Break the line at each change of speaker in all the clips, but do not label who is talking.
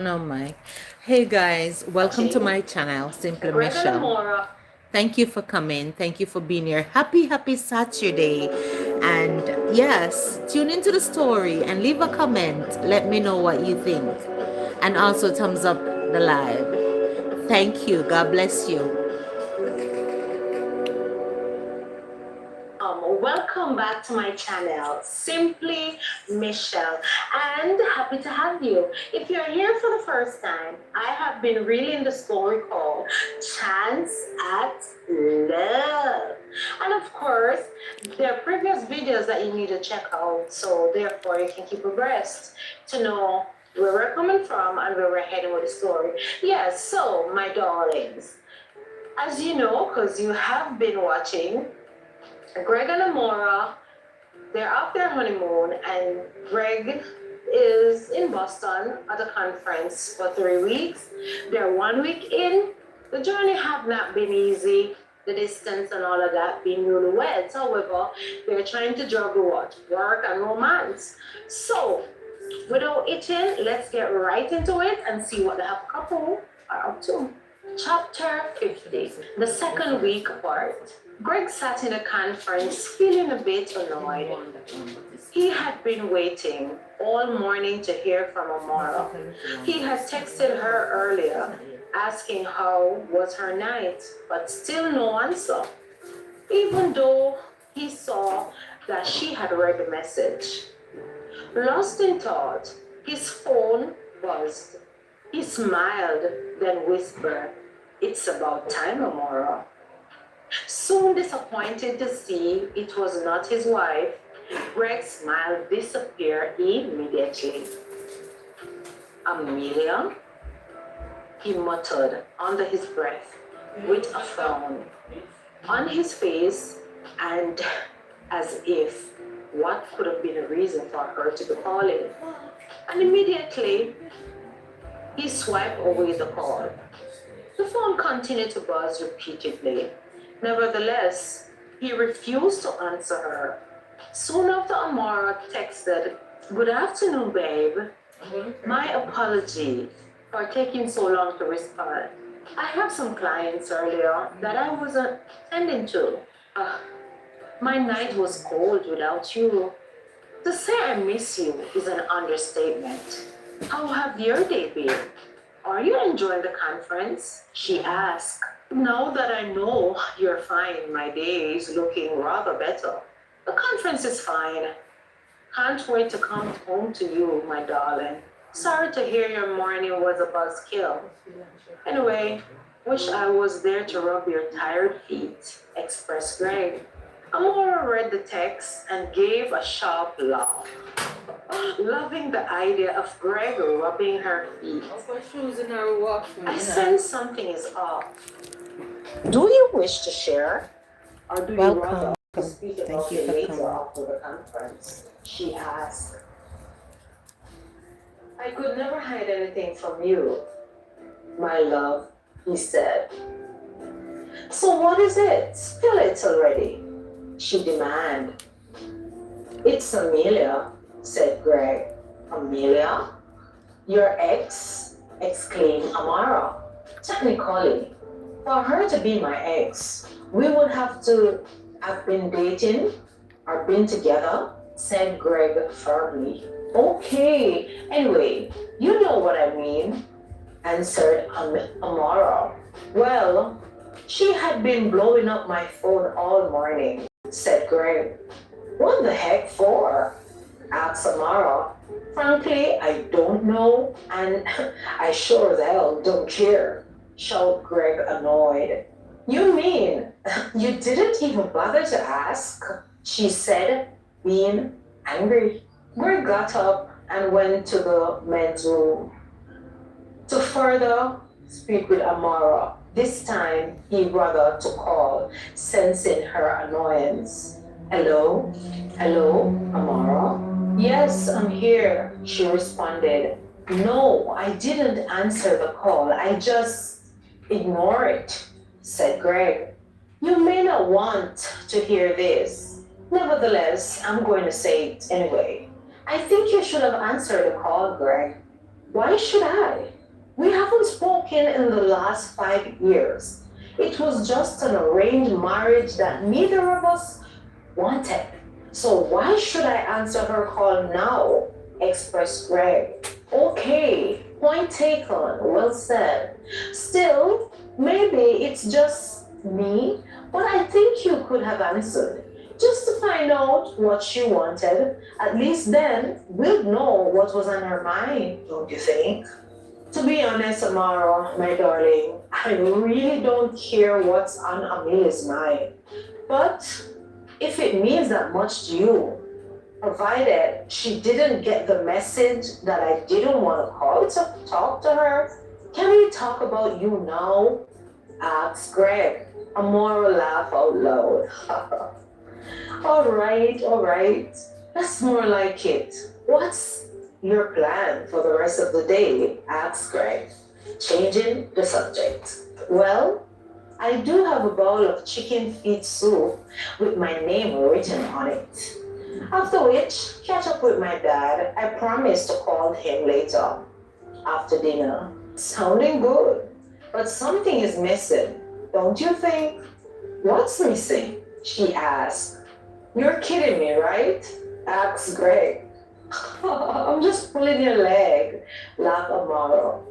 No, Mike. Hey guys, welcome to my channel, Simply Michelle. Thank you for coming. Thank you for being here. Happy Saturday. And yes, tune into the story and leave a comment. Let me know what you think. And also thumbs up the live. Thank you. God bless you.
Welcome back to my channel, Simply Michelle, and happy to have you. If you're here for the first time, I have been reading the story called Chance at Love. And of course, there are previous videos that you need to check out, so therefore you can keep abreast to know where we're coming from and where we're heading with the story. Yes, so my darlings, as you know, because you have been watching, Greg and Amora, they're off their honeymoon, and Greg is in Boston at a conference for 3 weeks. They're 1 week in. The journey have not been easy, the distance and all of that, being newlyweds. However, they're trying to juggle what? Work and romance. So, without itching, let's get right into it and see what the happy couple are up to. Chapter 50, the second week apart. Greg sat in a conference feeling a bit annoyed. He had been waiting all morning to hear from Amara. He had texted her earlier asking how was her night, but still no answer, even though he saw that she had read the message. Lost in thought, his phone buzzed. He smiled, then whispered, "It's about time, Amora." Soon disappointed to see it was not his wife, Greg's smile disappeared immediately. "Amelia?" he muttered under his breath, with a frown on his face, and as if what could have been a reason for her to be calling. And immediately, he swiped away the call. The phone continued to buzz repeatedly. Nevertheless, he refused to answer her. Soon after, Amara texted, "Good afternoon, babe. My apology for taking so long to respond. I have some clients earlier that I wasn't attending to. My night was cold without you. To say I miss you is an understatement. How have your day been? Are you enjoying the conference?" she asked. "Now that I know you're fine, my day is looking rather better. The conference is fine. Can't wait to come home to you, my darling. Sorry to hear your morning was a buzzkill. Anyway, wish I was there to rub your tired feet," expressed Greg. Amora read the text and gave a sharp laugh, loving the idea of Greg rubbing her feet. "I sense something is off. Do you wish to share, or do you rather speak about it later after the conference?" she asked. "I could never hide anything from you, my love," he said. "So what is it? Spill it already," she demanded. "It's Amelia," said Greg. "Amelia? Your ex?" exclaimed Amara. "Technically, for her to be my ex, we would have to have been dating or been together," said Greg firmly. "Okay, anyway, you know what I mean," answered Amara. "Well, she had been blowing up my phone all morning," said Greg. "What the heck for?" asked Amara. "Frankly, I don't know, and I sure as hell don't care," shouted Greg, annoyed. "You mean you didn't even bother to ask?" she said, being angry. Greg got up and went to the men's room to further speak with Amara. This time, he bothered to call, sensing her annoyance. "Hello? Hello, Amara?" "Yes, I'm here," she responded. "No, I didn't answer the call. I just ignore it," said Greg. "You may not want to hear this. Nevertheless, I'm going to say it anyway. I think you should have answered the call, Greg." Why should I? We haven't spoken in the last 5 years. It was just an arranged marriage that neither of us wanted. So why should I answer her call now? Expressed Greg. Okay, point taken, well said. Still, maybe it's just me, but I think you could have answered. Just to find out what she wanted. At least then we'll know what was on her mind, don't you think? To be honest, Amara, my darling, I really don't care what's on Amelia's mind. But if it means that much to you, provided she didn't get the message that I didn't want to call to talk to her, can we talk about you now? Asked Greg. Amora laughed out loud. All right. That's more like it. What's your plan for the rest of the day? Asked Greg, changing the subject. Well, I do have a bowl of chicken feet soup with my name written on it. After which, catch up with my dad. I promised to call him later, after dinner. Sounding good, but something is missing, don't you think? What's missing? She asked. You're kidding me, right? Asked Greg. I'm just pulling your leg, laughed Amaro.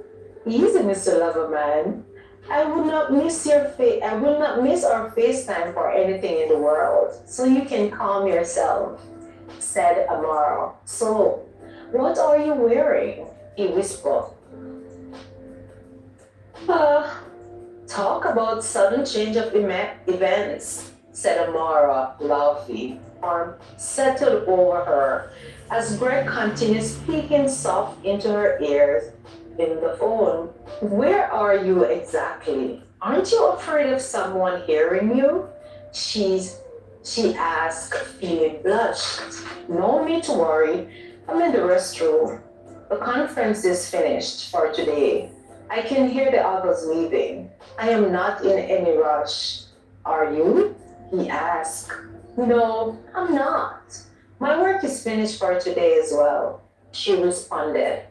Easy, Mr. Loverman. I will not miss I will not miss our FaceTime for anything in the world. So you can calm yourself, said Amaro. So, what are you wearing? He whispered. Uh, Talk about sudden change of events, said Amara, laughing. Arm settled over her as Greg continued speaking soft into her ears in the phone. Where are you exactly? Aren't you afraid of someone hearing you? She asked, feeling blushed. No need to worry. I'm in the restroom. The conference is finished for today. I can hear the others leaving. I am not in any rush. Are you? He asked. No, I'm not. My work is finished for today as well, she responded.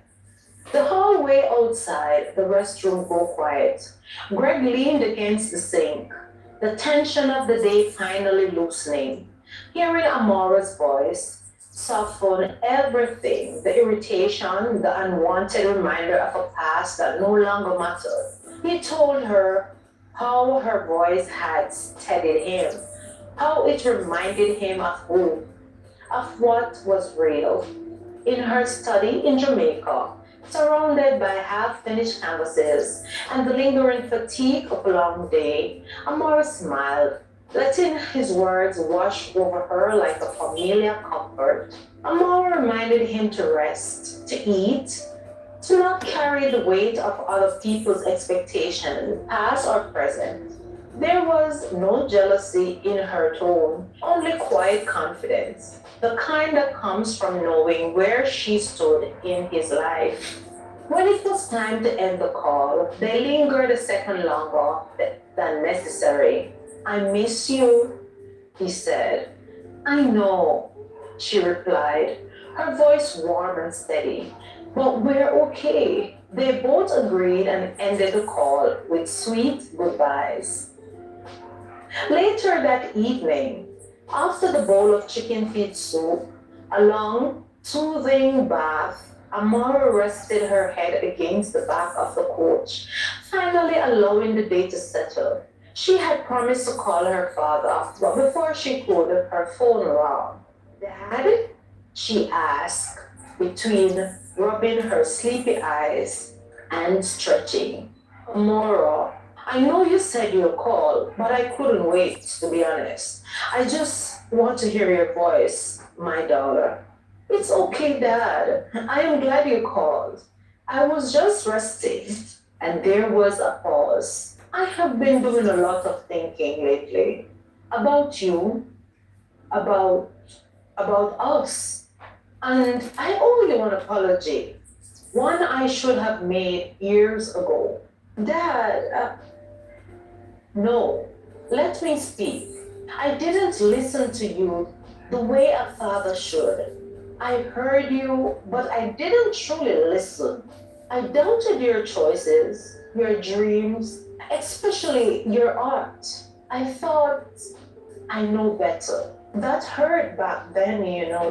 The hallway outside the restroom grew quiet. Greg leaned against the sink, the tension of the day finally loosening. Hearing Amora's voice softened everything, the irritation, the unwanted reminder of a past that no longer mattered. He told her how her voice had steadied him, how it reminded him of home, of what was real. In her study in Jamaica, surrounded by half-finished canvases and the lingering fatigue of a long day, Amara smiled, letting his words wash over her like a familiar comfort. Amara reminded him to rest, to eat, to not carry the weight of other people's expectations, past or present. There was no jealousy in her tone, only quiet confidence, the kind that comes from knowing where she stood in his life. When it was time to end the call, they lingered a second longer than necessary. I miss you, he said. I know, she replied, her voice warm and steady. But we're okay. They both agreed and ended the call with sweet goodbyes. Later that evening, after the bowl of chicken feet soup, a long, soothing bath, Amara rested her head against the back of the coach, finally allowing the day to settle. She had promised to call her father, but before she could, her phone rang. Dad? She asked, between rubbing her sleepy eyes and stretching. Amara, I know you said you'll call, but I couldn't wait, to be honest. I just want to hear your voice, my daughter. It's okay, Dad. I am glad you called. I was just resting. And there was a pause. I have been doing a lot of thinking lately. About you, about about us. And I owe you an apology. One I should have made years ago. Dad, no, let me speak. I didn't listen to you the way a father should. I heard you, but I didn't truly listen. I doubted your choices, your dreams, especially your art. I thought I know better. That hurt back then,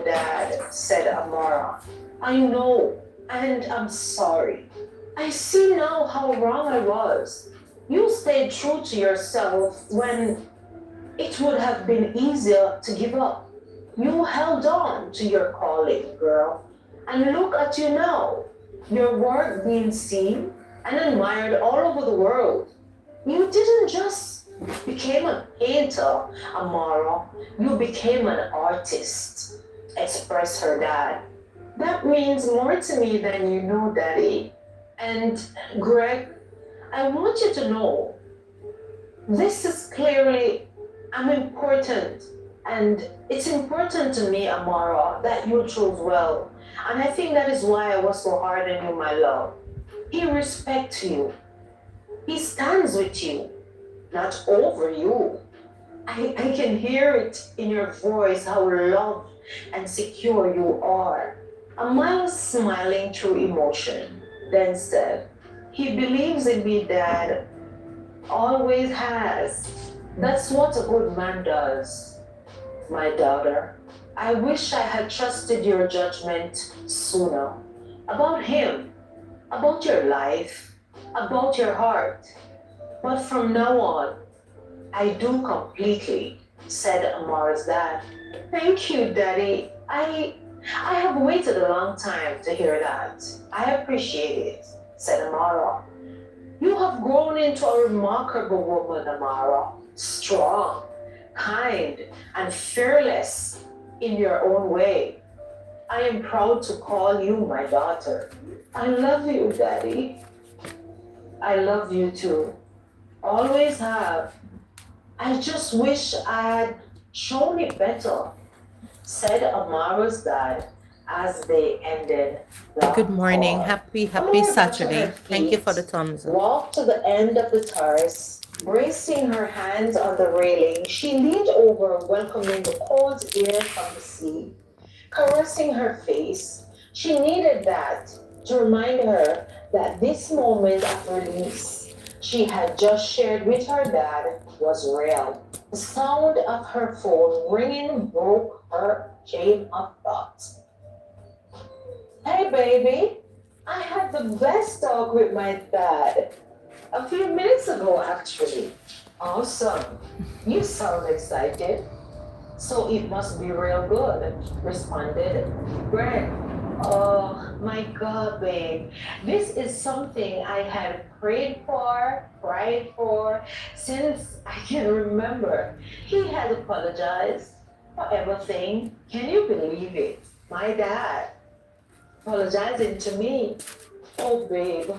Dad, said Amara. I know, and I'm sorry. I see now how wrong I was. You stayed true to yourself when it would have been easier to give up. You held on to your calling, girl. And look at you now. Your work being seen and admired all over the world. You didn't just become a painter, Amara. You became an artist, expressed her dad. That means more to me than you know, Daddy. And Greg, I want you to know this is clearly I'm important. And it's important to me, Amara, that you chose well. And I think that is why I was so hard on you, my love. He respects you. He stands with you, not over you. I can hear it in your voice how loved and secure you are. Amara was smiling through emotion, then said, he believes in me, Dad. Always has. That's what a good man does, my daughter. I wish I had trusted your judgment sooner. About him, about your life, about your heart. But from now on, I do completely, said Amar's dad. Thank you, Daddy. I have waited a long time to hear that. I appreciate it, said Amara. You have grown into a remarkable woman, Amara. Strong, kind, and fearless in your own way. I am proud to call you my daughter. I love you, Daddy. I love you too. Always have. I just wish I had shown it better, said Amara's dad as they ended the
Good morning.
call.
Happy
Amara got to her
Saturday. Thank you
feet,
for the thumbs up.
walked to the end of the terrace, bracing her hands on the railing. She leaned over, welcoming the cold air from the sea, caressing her face. She needed that to remind her that this moment of release she had just shared with her dad was real. The sound of her phone ringing broke her chain of thought. Hey, baby, I had the best talk with my dad a few minutes ago, actually. Awesome. You sound excited. So it must be real good, responded Greg. Oh my God, babe. This is something I had prayed for, cried for, since I can remember. He had apologized for everything. Can you believe it? My dad apologizing to me. Oh, babe.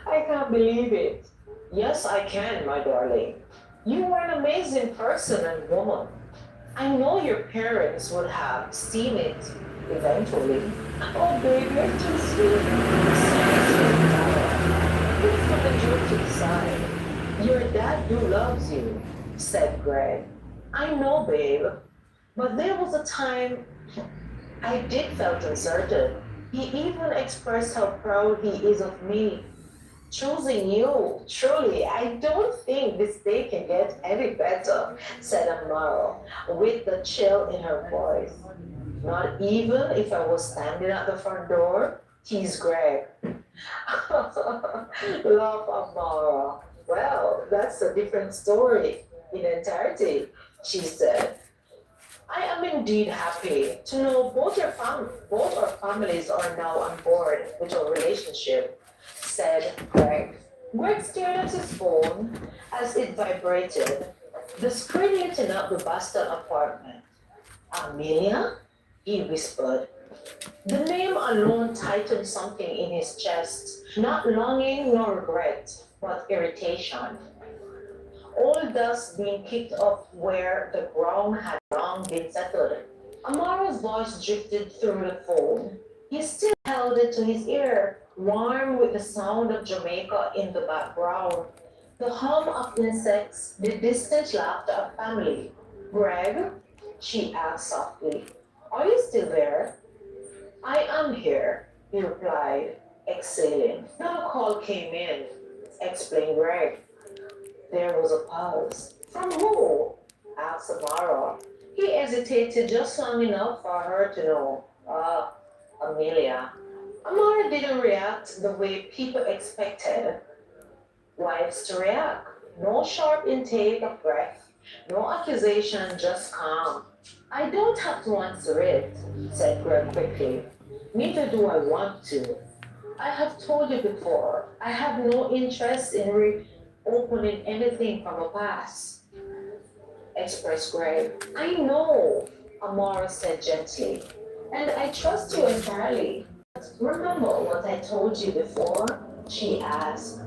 I can't believe it. Yes, I can, my darling. You are an amazing person and woman. I know your parents would have seen it eventually. Oh, baby, you're too sweet. Please put the joke to the side. Your dad do loves you, said Greg. I know, babe, but there was a time I did felt uncertain. He even expressed how proud he is of me. Choosing you, truly, I don't think this day can get any better, said Amaro, with the chill in her voice. Not even if I was standing at the front door, teased Greg. Love Amara. Well, that's a different story in entirety, she said. I am indeed happy to know both our families are now on board with our relationship, said Greg. Greg stared at his phone as it vibrated, the screen lighting up the Boston apartment. Amelia? He whispered. The name alone tightened something in his chest, not longing nor regret, but irritation. All dust being kicked up where the ground had long been settled. Amara's voice drifted through the phone. He still held it to his ear, warm with the sound of Jamaica in the background, the hum of insects, the distant laughter of family. Greg, she asked softly, are you still there? I am here, he replied, exhaling. Another call came in, explained Greg. There was a pause. From who? Asked Amara. He hesitated just long enough for her to know. Amelia. Amara didn't react the way people expected wives to react. No sharp intake of breath, no accusation, just calm. I don't have to answer it, said Greg quickly. Neither do I want to. I have told you before, I have no interest in reopening anything from a past, expressed Greg. I know, Amara said gently, and I trust you entirely. Remember what I told you before? She asked.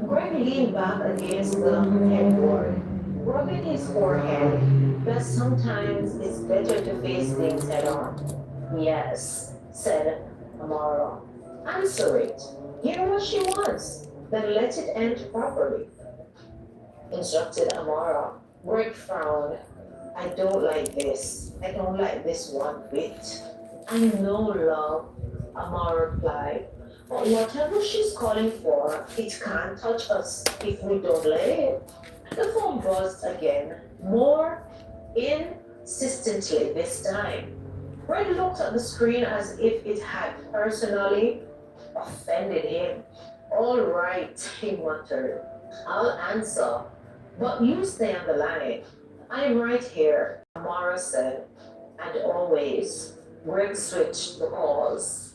Greg leaned back against the headboard, rubbing his forehead, that sometimes it's better to face things head on. Yes, said Amara. Answer it. Hear what she wants, then let it end properly, instructed Amara. Greg frowned. I don't like this. I don't like this one bit. I know, love, Amara replied. But whatever she's calling for, it can't touch us if we don't let it. The phone buzzed again, more insistently this time. Red looked at the screen as if it had personally offended him. All right, he muttered. I'll answer, but you stay on the line. I'm right here, Amara said, and always. Greg switched the calls.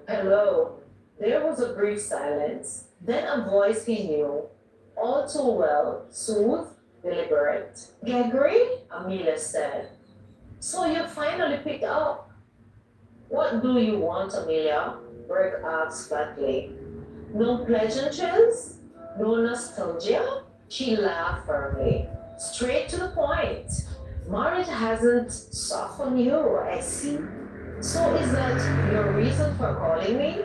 Hello. There was a brief silence, then a voice he knew, all too well, smooth, deliberate. Gregory? Amelia said. So you finally picked up. What do you want, Amelia? Greg asked flatly. No pleasantries? No nostalgia? She laughed firmly. Straight to the point. Marriage hasn't softened you, I see. So is that your reason for calling me?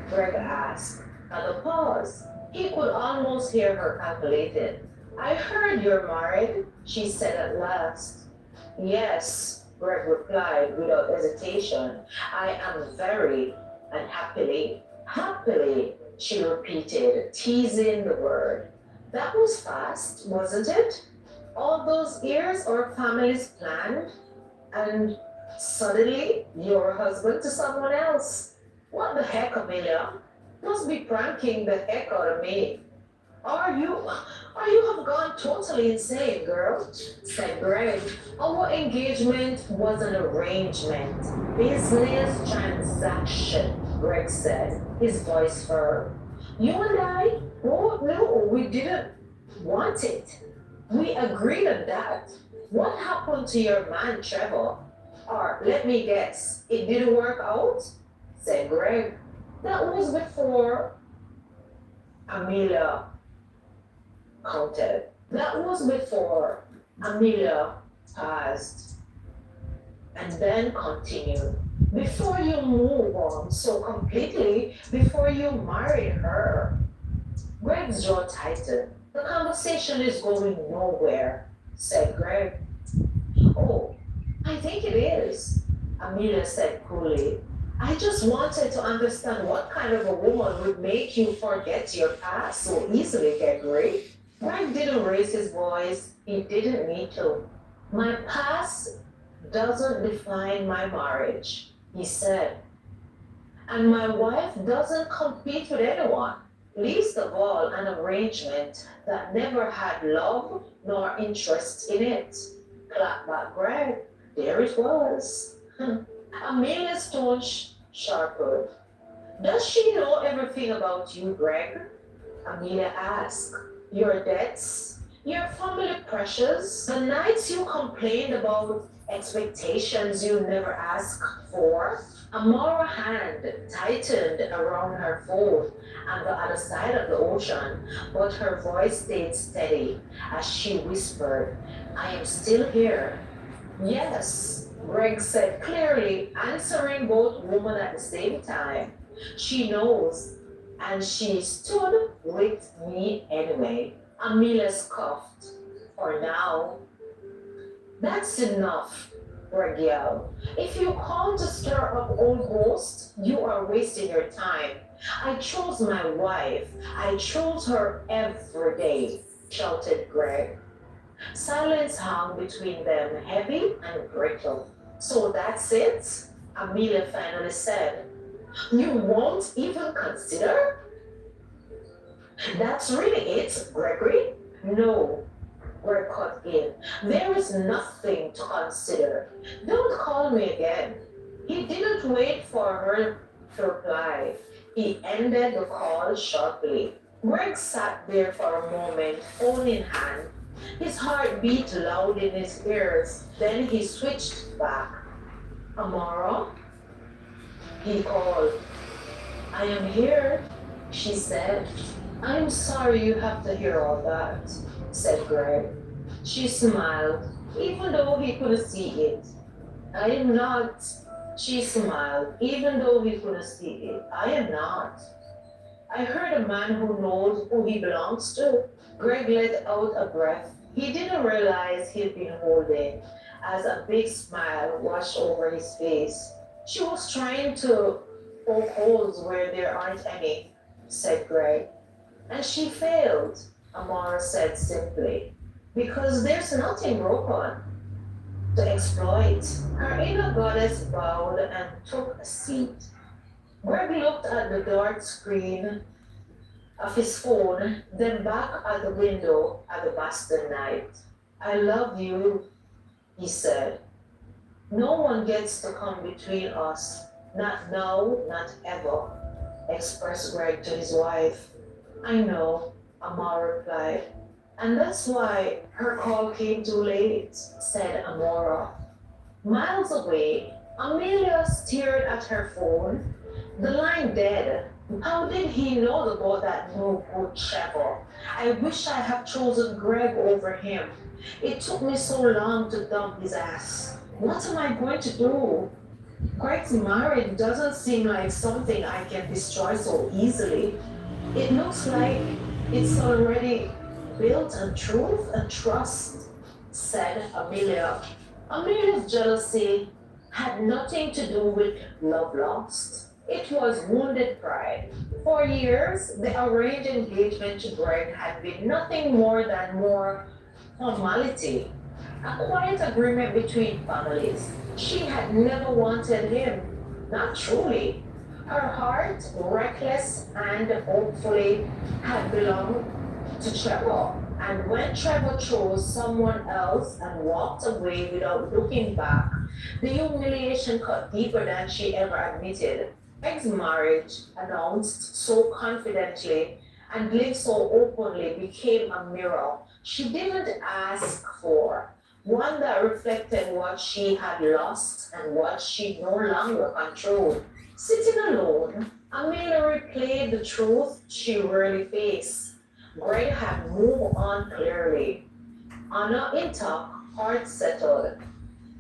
Greg asked. Another pause. He could almost hear her calculating. I heard you're married, she said at last. Yes, Greg replied without hesitation. I am very unhappily. Happily, she repeated, teasing the word. That was fast, wasn't it? All those years our families planned, and suddenly you're a husband to someone else. What the heck, Amelia? Must be pranking the heck out of me. Are you have gone totally insane, girl? Said Greg. Our engagement was an arrangement. Business transaction, Greg said, his voice firm. You and I? Oh, no, we didn't want it. We agreed on that. What happened to your man, Trevor? Or, let me guess, it didn't work out? Said Greg. That was before Amelia counted. That was before Amelia paused and then continued. Before you move on so completely, before you married her. Greg's jaw tightened. The conversation is going nowhere, said Greg. Oh, I think it is, Amelia said coolly. I just wanted to understand what kind of a woman would make you forget your past so easily, Gregory. Greg didn't raise his voice. He didn't need to. My past doesn't define my marriage, he said. And my wife doesn't compete with anyone, least of all an arrangement that never had love nor interest in it. Clap back Greg. There it was. Amelia's tone sharpened. Does she know everything about you, Greg? Amelia asked. Your debts, your family pressures, the nights you complained about expectations you never asked for. Amara's hand tightened around her phone on the other side of the ocean, but her voice stayed steady as she whispered, I am still here. Yes, Greg said clearly, answering both women at the same time. She knows, and she stood with me anyway. Amelia scoffed. For now, that's enough. Greg yelled. If you call to stir up old ghosts, you are wasting your time. I chose my wife. I chose her every day, shouted Greg. Silence hung between them, heavy and brittle. So that's it? Amelia finally said. You won't even consider? That's really it, Gregory? No, Greg cut in. There is nothing to consider. Don't call me again. He didn't wait for her to reply. He ended the call sharply. Greg sat there for a moment, phone in hand. His heart beat loud in his ears. Then he switched back. Amara, he called. I am here, she said. I am sorry you have to hear all that, said Greg. She smiled, even though he couldn't see it. I am not. She smiled, even though he couldn't see it. I am not. I heard a man who knows who he belongs to. Greg let out a breath. He didn't realize he'd been holding as a big smile washed over his face. She was trying to poke holes where there aren't any, said Greg. And she failed, Amara said simply, because there's nothing broken to exploit. Her inner goddess bowed and took a seat. Greg looked at the dark screen of his phone, then back at the window at the Boston night. I love you, he said. No one gets to come between us. Not now, not ever, expressed Greg to his wife. I know, Amara replied. And that's why her call came too late, said Amora. Miles away, Amelia stared at her phone. The line dead. How did he know about that new good Trevor? I wish I had chosen Greg over him. It took me so long to dump his ass. What am I going to do? Greg's marriage doesn't seem like something I can destroy so easily. It looks like it's already built on truth and trust, said Amelia. Amelia's jealousy had nothing to do with love lost. It was wounded pride. For years, the arranged engagement to Greg had been nothing more than more formality, a quiet agreement between families. She had never wanted him, not truly. Her heart, reckless and hopefully, had belonged to Trevor. And when Trevor chose someone else and walked away without looking back, the humiliation cut deeper than she ever admitted. Greg's marriage, announced so confidently and lived so openly, became a mirror she didn't ask for, one that reflected what she had lost and what she no longer controlled. Sitting alone, Amelia replayed the truth she rarely faced. Greg had moved on clearly. Honor intact, heart settled.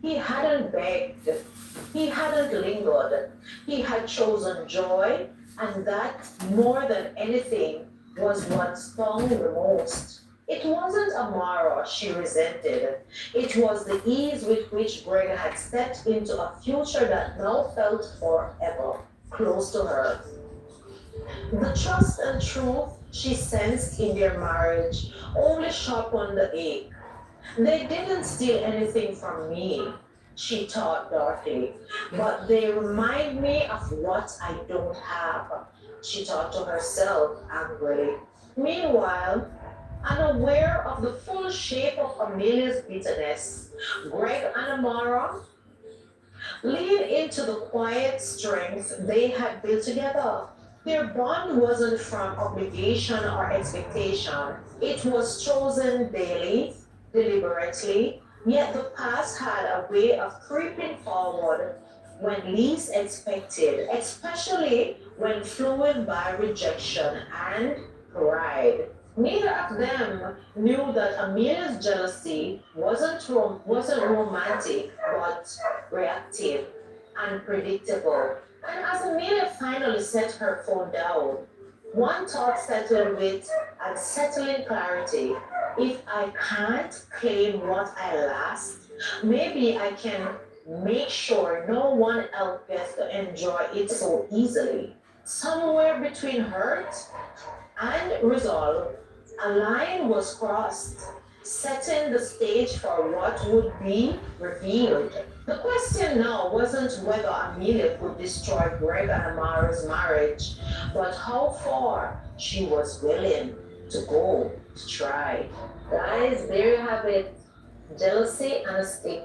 He hadn't begged. He hadn't lingered. He had chosen joy, and that, more than anything, was what stung the most. It wasn't Amara she resented. It was the ease with which Greg had stepped into a future that now felt forever close to her. The trust and truth she sensed in their marriage only sharpened the ache. They didn't steal anything from me, she thought darkly, but they remind me of what I don't have, she thought to herself angrily. Meanwhile, unaware of the full shape of Amelia's bitterness, Greg and Amara leaned into the quiet strength they had built together. Their bond wasn't from obligation or expectation. It was chosen daily, deliberately, yet the past had a way of creeping forward when least expected, especially when fueled by rejection and pride. Neither of them knew that Amelia's jealousy wasn't romantic, but reactive and predictable. And as Amelia finally set her phone down, one thought settled with unsettling clarity. If I can't claim what I lost, maybe I can make sure no one else gets to enjoy it so easily. Somewhere between hurt and resolve, a line was crossed, setting the stage for what would be revealed. The question now wasn't whether Amelia could destroy Greg and Amara's marriage, but how far she was willing to go to try. Guys, there you have it. Jealousy and a stick.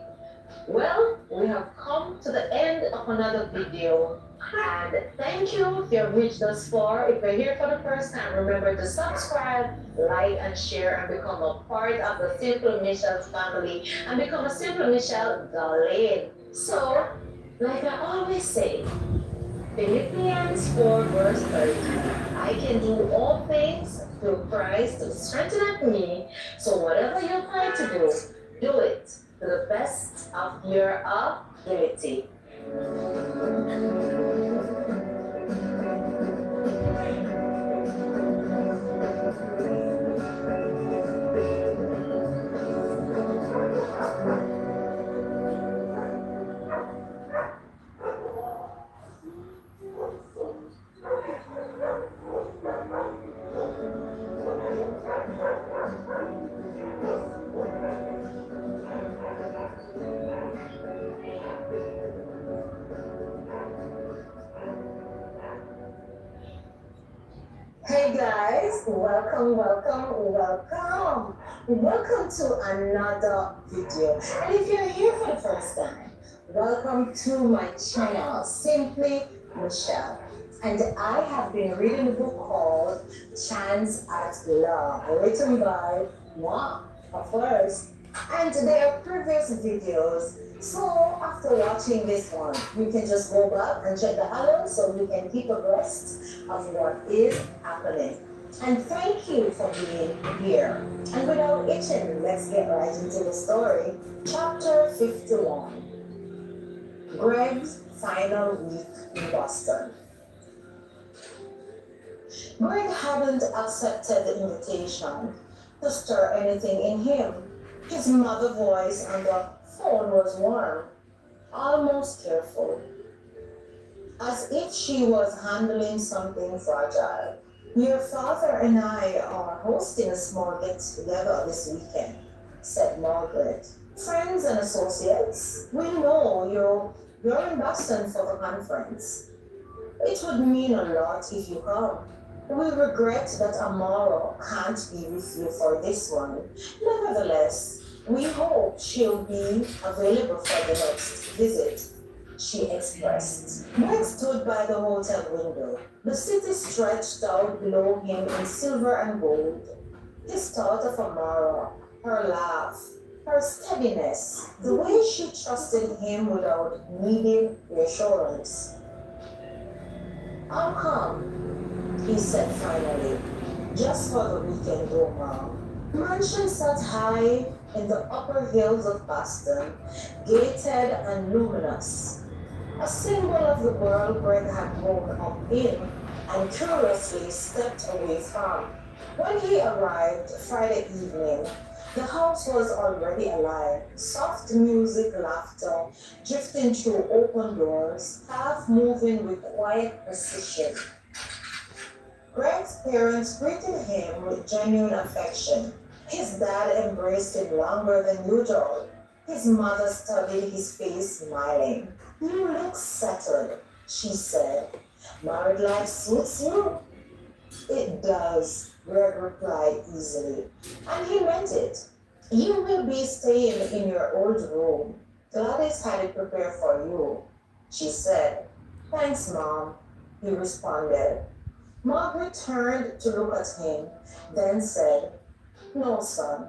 Well, we have come to the end of another video. And thank you if you've reached thus far. If you're here for the first time, remember to subscribe, like, and share, and become a part of the Simple Michelle family and become a Simple Michelle darling. So, like I always say, Philippians 4 verse 30. I can do all things through Christ who strengtheneth me. So whatever you're trying to do it to the best of your ability. Hey guys, welcome to another video. And if you're here for the first time, welcome to my channel, Simply Michelle. And I have been reading a book called Chance at Love, written by moi, of course. And there are previous videos. So after watching this one, you can just go back and check the others so you can keep abreast of what is happening. And thank you for being here. And without itching, let's get right into the story. Chapter 51. Greg's final week in Boston. Greg hadn't accepted the invitation to stir anything in him. His mother's voice on the phone was warm, almost careful, as if she was handling something fragile. Your father and I are hosting a small get-together this weekend, said Margaret. Friends and associates, we know you're in Boston for the conference. It would mean a lot if you come. We regret that Amara can't be with you for this one. Nevertheless, we hope she'll be available for the next visit, she expressed. Greg stood by the hotel window. The city stretched out below him in silver and gold. His thought of Amara, her laugh, her steadiness, the way she trusted him without needing reassurance. I'll come, he said finally, just for the weekend, though, Mom. Mansion sat high in the upper hills of Boston, gated and luminous, a symbol of the world Greg had grown up in and curiously stepped away from. When he arrived Friday evening, the house was already alive. Soft music, laughter, drifting through open doors, half moving with quiet precision. Greg's parents greeted him with genuine affection. His dad embraced him longer than usual. His mother studied his face, smiling. You look settled, she said. Married life suits you? It does, Greg replied easily. And he meant it. You will be staying in your old room. Gladys had it prepared for you, she said. Thanks, Mom, he responded. Margaret turned to look at him, then said, No, son,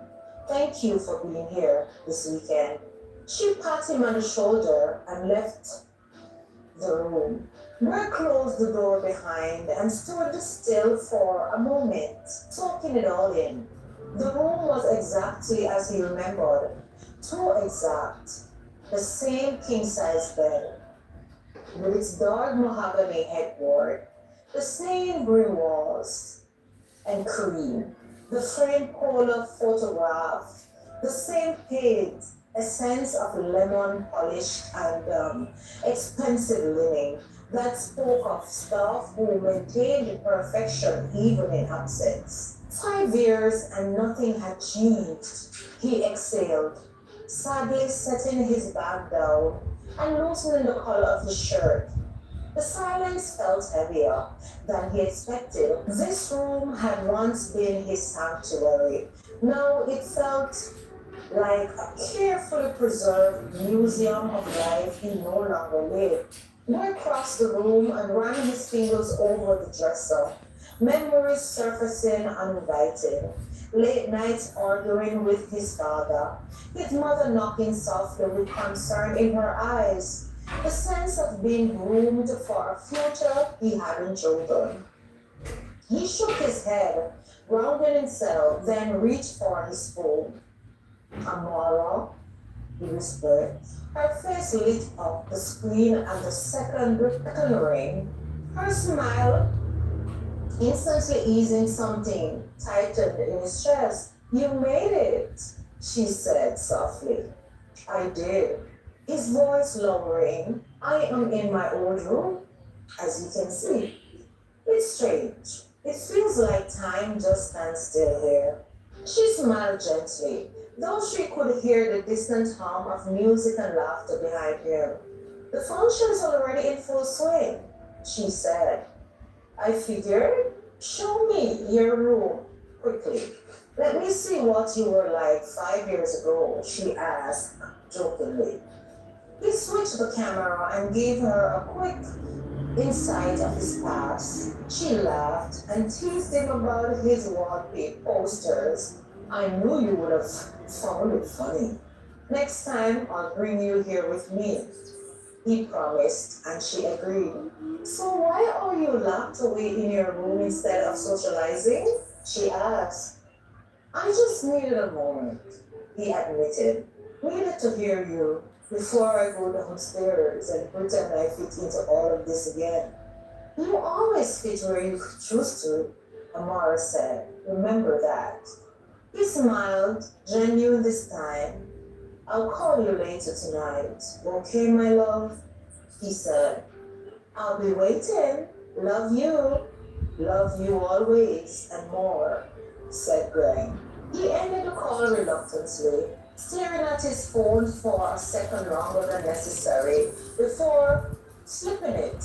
thank you for being here this weekend. She patted him on the shoulder and left the room. Greg closed the door behind and stood still for a moment, soaking it all in. The room was exactly as he remembered, too exact. The same king-size bed, with its dark mahogany headboard, the same green walls and cream, the framed polar photograph, the same page a sense of lemon polish and expensive linen that spoke of staff who maintained perfection even in absence. 5 years and nothing had changed. He exhaled, sadly setting his bag down and loosening the collar of his shirt. The silence felt heavier than he expected. This room had once been his sanctuary. Now it felt like a carefully preserved museum of life he no longer lived. Boy crossed the room and ran his fingers over the dresser, memories surfacing uninvited. Late nights arguing with his father, his mother knocking softly with concern in her eyes, the sense of being groomed for a future he hadn't chosen. He shook his head, grounded himself, then reached for his phone. Amara, he whispered. Her face lit up the screen and the second ring. Her smile instantly easing something tightened in his chest. You made it, she said softly. I did. His voice lowering. I am in my old room, as you can see. It's strange. It feels like time just stands still here. She smiled gently, though she could hear the distant hum of music and laughter behind him. The function's already in full swing, she said. I figured, show me your room quickly. Let me see what you were like 5 years ago, she asked jokingly. He switched the camera and gave her a quick insight of his past. She laughed and teased him about his wallpaper posters. I knew you would have found it funny. Next time, I'll bring you here with me, he promised, and she agreed. So why are you locked away in your room instead of socializing? She asked. I just needed a moment, he admitted. Needed to hear you before I go downstairs and pretend I fit into all of this again. You always fit where you choose to, Amara said. Remember that. He smiled, genuine this time. I'll call you later tonight. Okay, my love? He said. I'll be waiting. Love you. Love you always and more, said Greg. He ended the call reluctantly, staring at his phone for a second longer than necessary before slipping it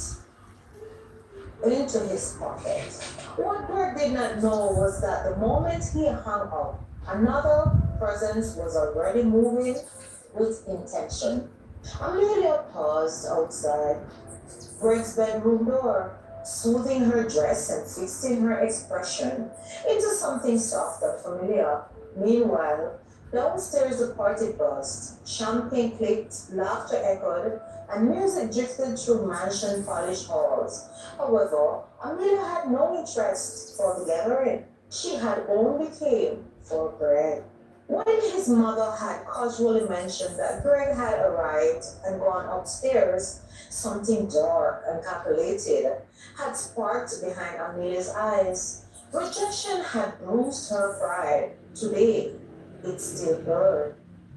into his pocket. What Greg did not know was that the moment he hung up, another presence was already moving with intention. Amelia paused outside Greg's bedroom door, smoothing her dress and fixing her expression into something soft and familiar. Meanwhile, downstairs the party buzzed, champagne clicked, laughter echoed, and music drifted through mansion-polished halls. However, Amelia had no interest for the gathering. She had only came for Greg. When his mother had casually mentioned that Greg had arrived and gone upstairs, something dark and calculated had sparked behind Amelia's eyes. Rejection had bruised her pride. Today, it still burned.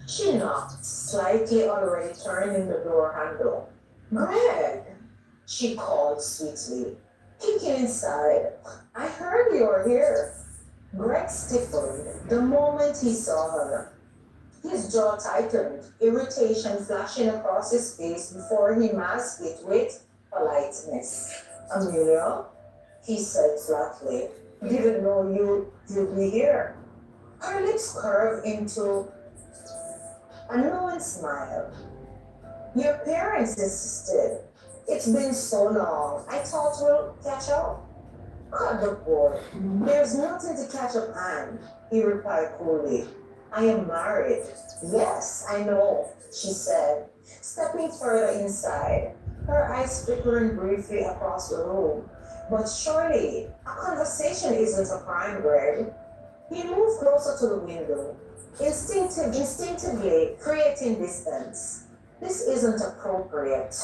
She knocked, slightly already turning the door handle. Greg, she called sweetly, peeking inside. I heard you were here. Greg stiffened the moment he saw her. His jaw tightened, irritation flashing across his face before he masked it with politeness. Amelia, he said flatly, didn't know you'd be here. Her lips curved into a knowing smile. Your parents insisted. It's been so long. I thought we'll catch up. Cut the cord. There's nothing to catch up on, he replied coolly. I am married. Yes, I know, she said, stepping further inside, her eyes flickering briefly across the room. But surely, a conversation isn't a crime, Greg. He moved closer to the window, instinctively creating distance. This isn't appropriate,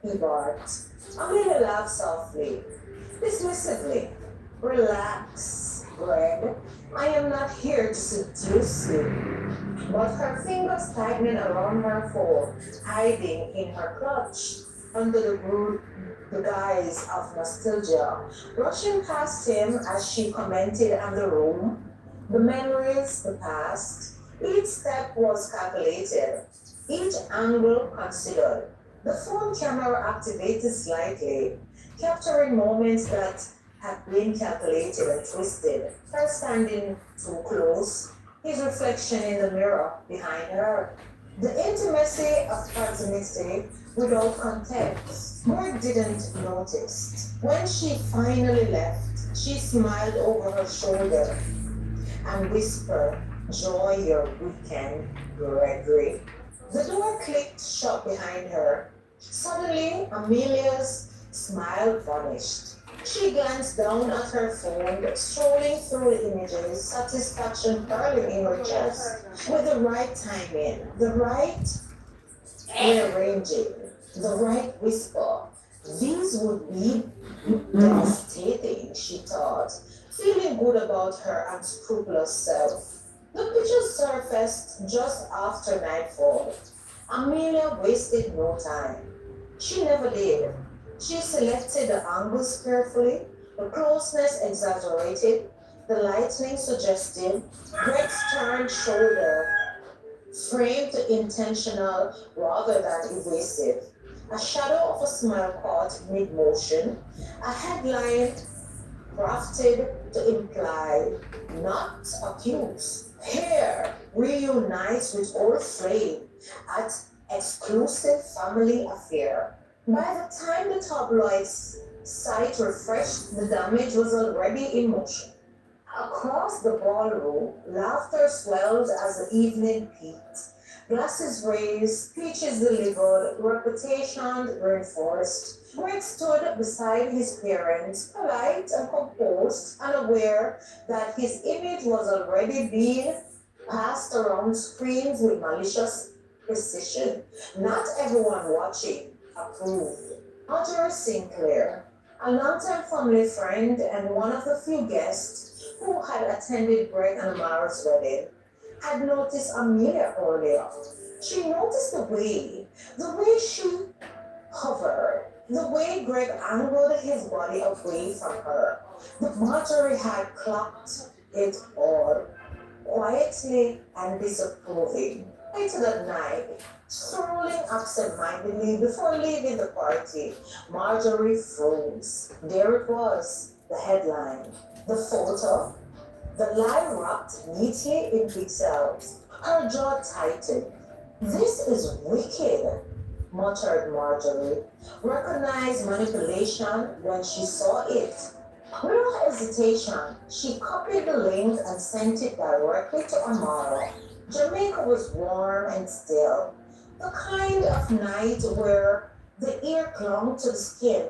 he barked. Amelia laughed softly, dismissively. Relax. Greg, I am not here to seduce you. But her fingers tightened around her forearm, hiding in her clutch under the guise of nostalgia. Rushing past him as she commented on the room, the memories, the past, each step was calculated, each angle considered. The phone camera activated slightly, capturing moments that had been calculated and twisted. Her standing too close, his reflection in the mirror behind her. The intimacy of proximity without context. Mark didn't notice. When she finally left, she smiled over her shoulder and whispered, "Enjoy your weekend, Gregory." The door clicked shut behind her. Suddenly, Amelia's smile vanished. She glanced down at her phone, scrolling through the images, satisfaction curling in her chest. With the right timing, the right rearranging, the right whisper, these would be devastating, she thought, feeling good about her unscrupulous self. The pictures surfaced just after nightfall. Amelia wasted no time. She never did. She selected the angles carefully, the closeness exaggerated, the lightning suggestive, Greg's turned shoulder framed intentional rather than evasive. A shadow of a smile caught mid motion, a headline crafted to imply, not accuse. Here reunites with old flame at exclusive family affair. By the time the tabloid's site refreshed, the damage was already in motion. Across the ballroom, laughter swelled as the evening peaked. Glasses raised, speeches delivered, reputation reinforced. Greg stood beside his parents, polite and composed, unaware that his image was already being passed around screens with malicious precision. Not everyone watching approved. Marjorie Sinclair, a longtime family friend and one of the few guests who had attended Greg and Mara's wedding, had noticed Amelia earlier. She noticed the way she hovered, the way Greg angled his body away from her. The Marjorie had clocked it all, quietly and disapproving. Later that night, strolling absent-mindedly before leaving the party, Marjorie froze. There it was, the headline, the photo, the line wrapped neatly in pixels. Her jaw tightened. "This is wicked," muttered Marjorie. Recognized manipulation when she saw it. Without hesitation, she copied the link and sent it directly to Amara. Jamaica was warm and still, the kind of night where the ear clung to the skin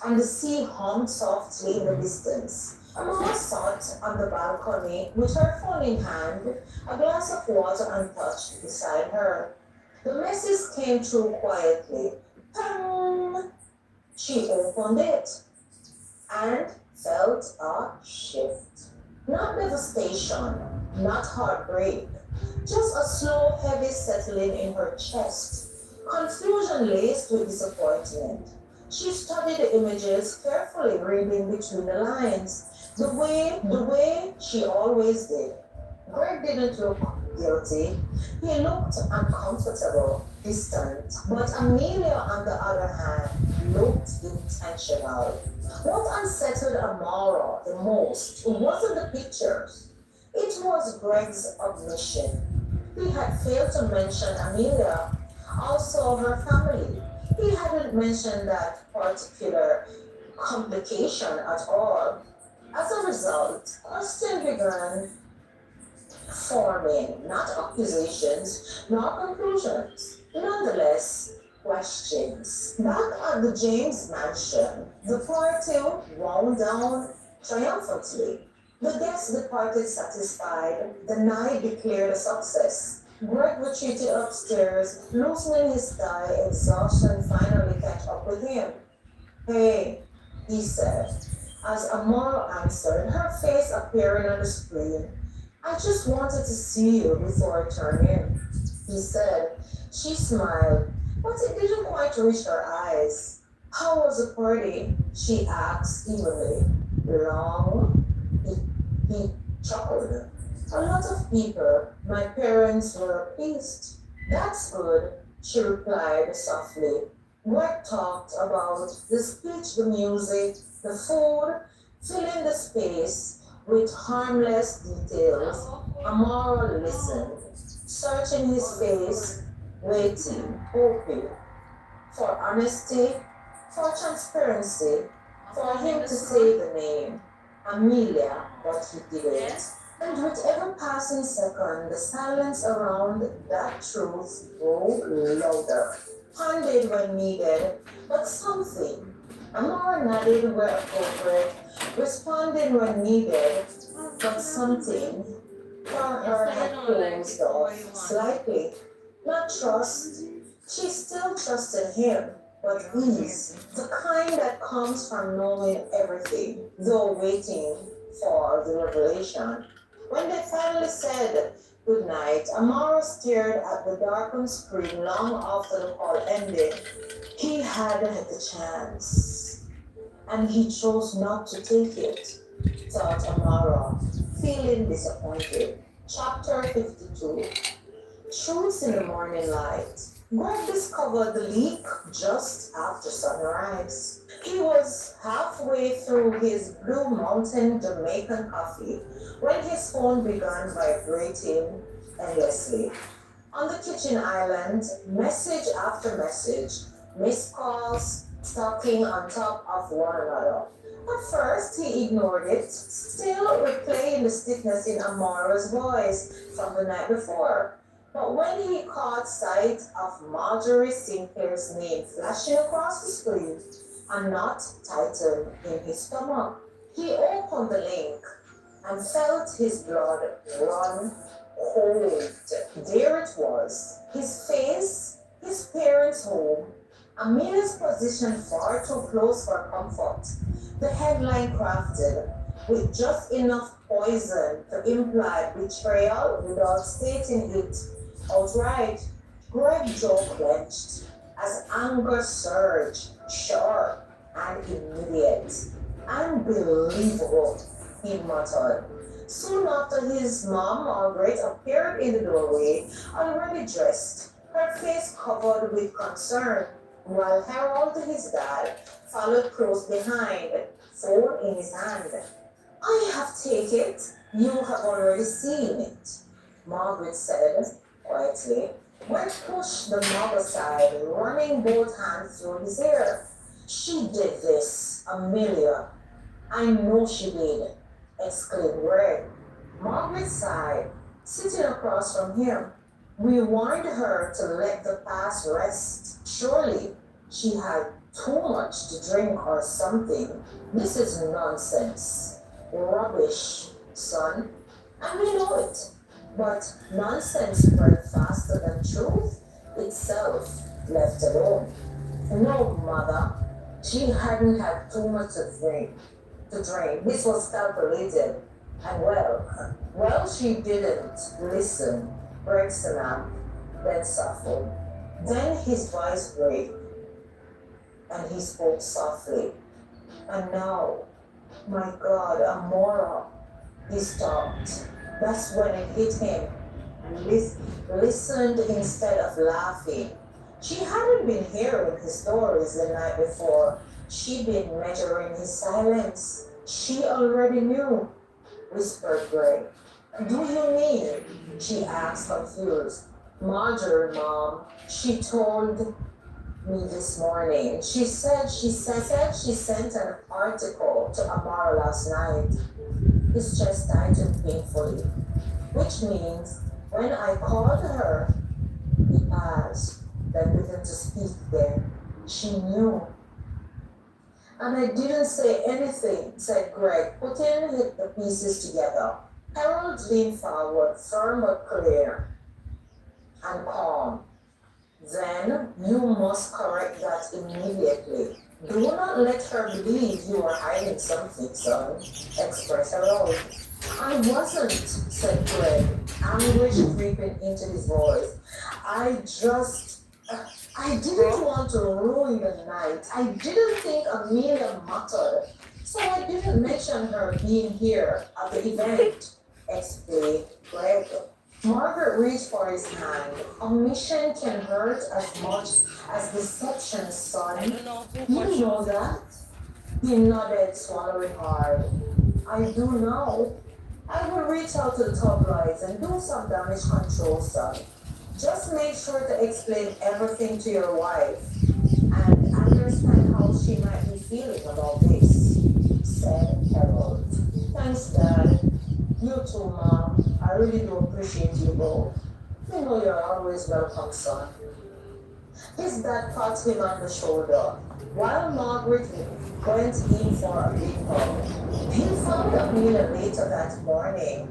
and the sea hummed softly in the distance. Amara sat on the balcony with her phone in hand, a glass of water untouched beside her. The message came through quietly. Pang! She opened it and felt a shift. Not devastation, not heartbreak, just a slow, heavy settling in her chest. Confusion laced with disappointment. She studied the images, carefully reading between the lines, the way she always did. Greg didn't look guilty. He looked uncomfortable, distant. But Amelia, on the other hand, looked intentional. What unsettled Amara the most wasn't the pictures. It was Greg's omission. He had failed to mention Amelia, also her family. He hadn't mentioned that particular complication at all. As a result, questions began forming, not accusations, not conclusions. Nonetheless, questions. Back at the James mansion, the party wound down triumphantly. The guests departed satisfied. The night declared a success. Greg retreated upstairs, loosening his tie, exhaustion finally catch up with him. "Hey," he said, As Amara answered, her face appearing on the screen. I just wanted to see you before I turn in, he said. She smiled, but it didn't quite reach her eyes. How was the party? She asked eagerly. Long? He chuckled. A lot of people. My parents were pleased. That's good, she replied softly. Greg talked about the speech, the music, the food, filling the space with harmless details. Amara listened, searching his face, waiting, hoping for honesty, for transparency, for him to say the name, Amelia, but he didn't. And with every passing second, the silence around that truth grew louder. Handed when needed, but something. Amara nodded where appropriate, responding when needed, but something for her had closed off slightly. Not trust. She still trusted him, but ease, the kind that comes from knowing everything, though waiting for the revelation. When they finally said goodnight, Amara stared at the darkened screen long after the call ended. He had the chance, and he chose not to take it, thought Amara, feeling disappointed. Chapter 52. Truths in the morning light. Greg discovered the leak just after sunrise. He was halfway through his Blue Mountain Jamaican coffee when his phone began vibrating endlessly. On the kitchen island, message after message, missed calls, stacking on top of one another. At first, he ignored it, still replaying the stiffness in Amara's voice from the night before. But when he caught sight of Marjorie Sinclair's name flashing across the screen, a knot tightened in his stomach. He opened the link and felt his blood run cold. There it was, his face, his parents' home, Amelia's position far too close for comfort. The headline crafted with just enough poison to imply betrayal without stating it outright. Greg's jaw clenched as anger surged, sharp and immediate. Unbelievable, he muttered. Soon after, his mom, Margaret, appeared in the doorway, already dressed, her face covered with concern, while Harold, his dad, followed close behind, phone in his hand. I have taken it. You have already seen it, Margaret said quietly. Gwen pushed the mug aside, running both hands through his hair. She did this, Amelia. I know she did, exclaimed Greg. Margaret sighed, sitting across from him. We warned her to let the past rest. Surely she had too much to drink or something. This is nonsense. Rubbish, son. And we know it. But nonsense spread faster than truth itself, left alone. No, mother. She hadn't had too much to drink. This was calculated. And she didn't listen. Greg snapped, then softened. Then his voice broke, and he spoke softly. And now, my God, Amora, he stopped. That's when it hit him. Listened instead of laughing. She hadn't been hearing his stories the night before. She'd been measuring his silence. She already knew, whispered Greg. Do you mean? She asked, confused. Marjorie, Mom, she told me this morning. She said she sent an article to Amara last night. His chest tightened painfully, which means when I called her, he paused, then began to speak again. She knew. And I didn't say anything, said Greg, putting the pieces together. Harold leaned forward, firm but clear and calm. Then you must correct that immediately. Do not let her believe you are hiding something, son. Express her own. I wasn't, said Greg, anguish creeping into his voice. I just. I didn't want to ruin the night. I didn't think Amelia mattered. So I didn't mention her being here at the event. Explained Greg. Margaret reached for his hand. Omission can hurt as much as deception, son. You know that? He nodded, swallowing hard. I do now. I will reach out to the tabloids and do some damage control, son. Just make sure to explain everything to your wife and understand how she might be feeling about this, said Harold. Thanks, Dad. You too, Mom. I really do appreciate you both. You know you're always welcome, son. His dad pat him on the shoulder, while Margaret went in for a big hug. He found Amelia later that morning,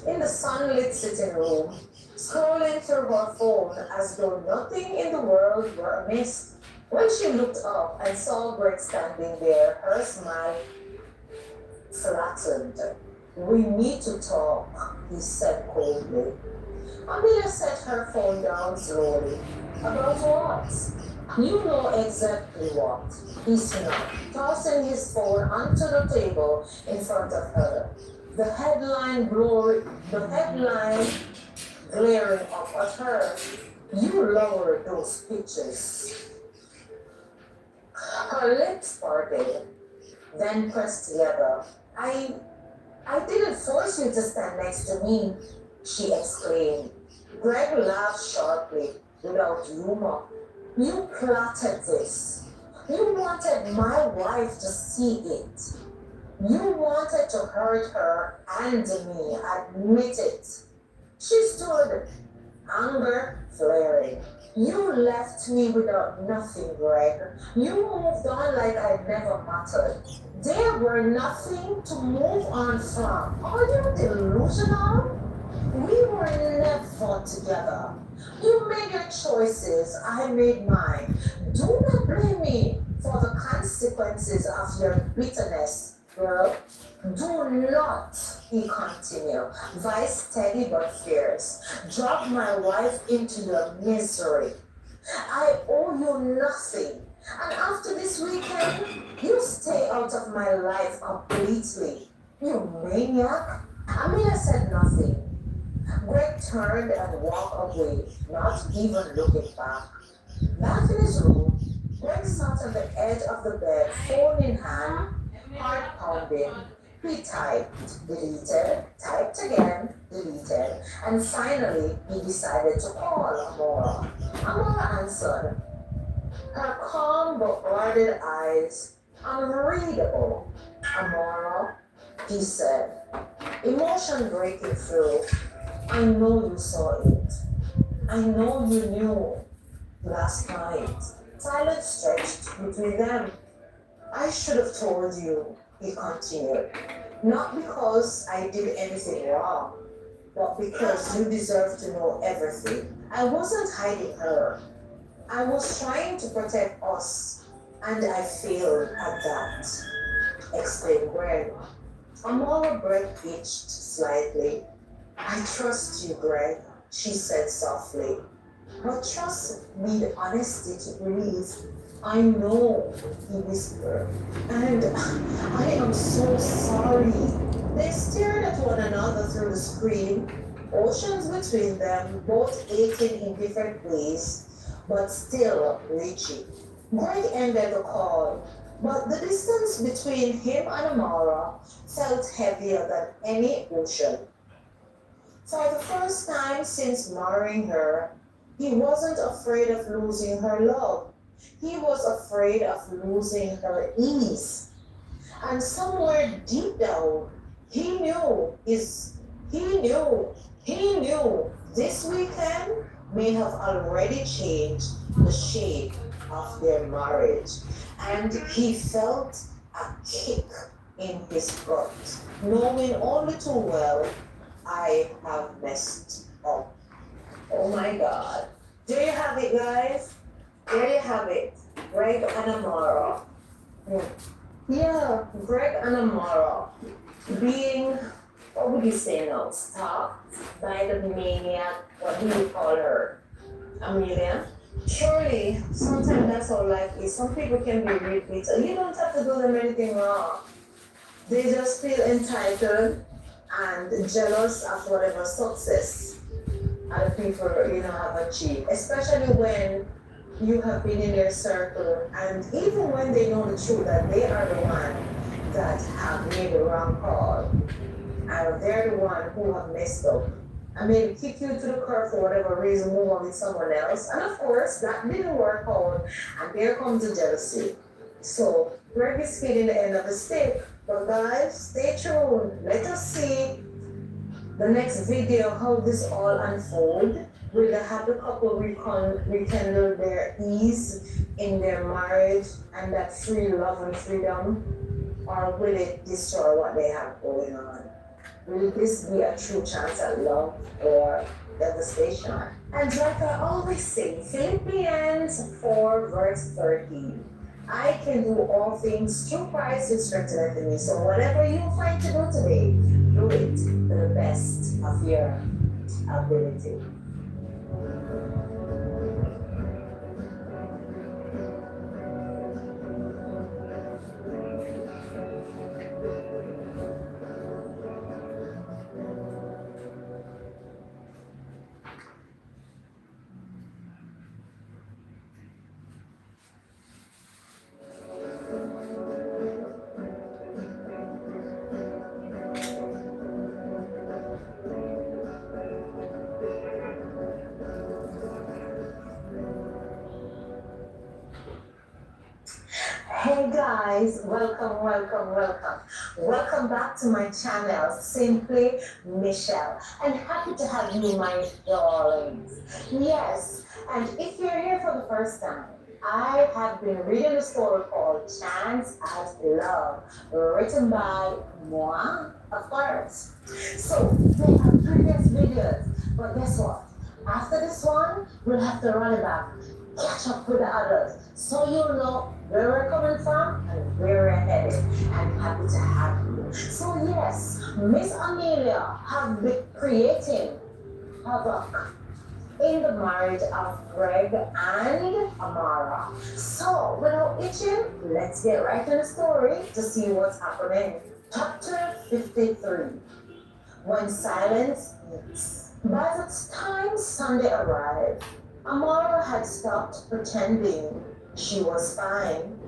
in the sunlit sitting room, scrolling through her phone as though nothing in the world were amiss. When she looked up and saw Greg standing there, her smile flattened. We need to talk, he said coldly. Amelia set her phone down slowly. About what? You know exactly what, he snapped, tossing his phone onto the table in front of her. The headline glaring up at her. You lowered those pictures. Her lips parted, then pressed together. I didn't force you to stand next to me, she exclaimed. Greg laughed sharply, without humor. You plotted this. You wanted my wife to see it. You wanted to hurt her and me, admit it. She stood, anger flaring. You left me without nothing, Greg. You moved on like I never mattered. There were nothing to move on from. Are you delusional? We were never together. You made your choices, I made mine. Do not blame me for the consequences of your bitterness, girl. Do not, he continued, voice steady but fierce, drop my wife into your misery. I owe you nothing. And after this weekend, you stay out of my life completely. You maniac. Amina said nothing. Greg turned and walked away, not even looking back. Back in his room, Greg sat on the edge of the bed, phone in hand, heart pounding. He typed, deleted, typed again, deleted, and finally he decided to call Amora. Amora answered, her calm but guarded eyes unreadable. Amora, he said, emotion breaking through. I know you saw it. I know you knew last night. Silence stretched between them. I should have told you, he continued. Not because I did anything wrong, but because you deserve to know everything. I wasn't hiding her. I was trying to protect us, and I failed at that, exclaimed Greg. Amora breath itched slightly. I trust you, Greg, she said softly. But trust need honesty to breathe. I know, he whispered. And I am so sorry. They stared at one another through the screen, oceans between them, both aching in different ways, but still reaching. Greg ended the call, but the distance between him and Amara felt heavier than any ocean. For the first time since marrying her, he wasn't afraid of losing her love. He was afraid of losing her ease. And somewhere deep down, he knew his he knew this weekend may have already changed the shape of their marriage. And he felt a kick in his gut, knowing only too well, I have messed up. Oh my God. There you have it, guys. There you have it. Greg and Amara. Yeah, yeah, Greg and Amara being, what would you say now, stalked by the maniac, what do you call her? Amelia? Surely, sometimes that's how life is. Some people can be really bitter. You don't have to do them anything wrong. They just feel entitled and jealous of whatever success other people, have achieved. Especially when you have been in their circle, and even when they know the truth that they are the one that have made the wrong call, and they're the one who have messed up, and maybe kick you to the curb for whatever reason, move on with someone else. And of course, that didn't work out, and there comes the jealousy. So, Greg is feeling the end of the stick. But guys, stay tuned. Let us see the next video how this all unfold. Will the happy couple rekindle their ease in their marriage and that free love and freedom? Or will it destroy what they have going on? Will this be a true chance at love or devastation? And like I always say, Philippians 4 verse 13. I can do all things through Christ who strengthens me. So whatever you find to do today, do it to the best of your ability. Hey guys, welcome, welcome, welcome. Welcome back to my channel, Simply Michelle. And happy to have you, my darlings. Yes, and if you're here for the first time, I have been reading a story called Chance at Love, written by moi, of course. So, there are previous videos, but guess what? After this one, we'll have to run it back, catch up with the others, so you'll know where we're coming from and where we're headed. I'm happy to have you. So yes, Miss Amelia have been creating havoc in the marriage of Greg and Amara. So without itching, let's get right to the story to see what's happening. Chapter 53. When silence meets. By the time Sunday arrived, Amara had stopped pretending she was fine.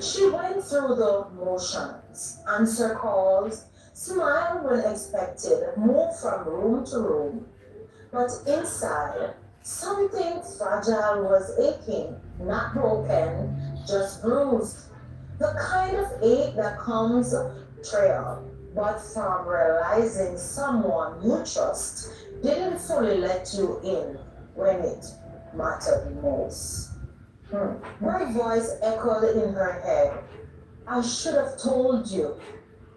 She went through the motions, answered calls, smiled when expected, moved from room to room. But inside, something fragile was aching, not broken, just bruised. The kind of ache that comes trail, but from realizing someone you trust didn't fully let you in when it mattered most. My voice echoed in her head. I should have told you.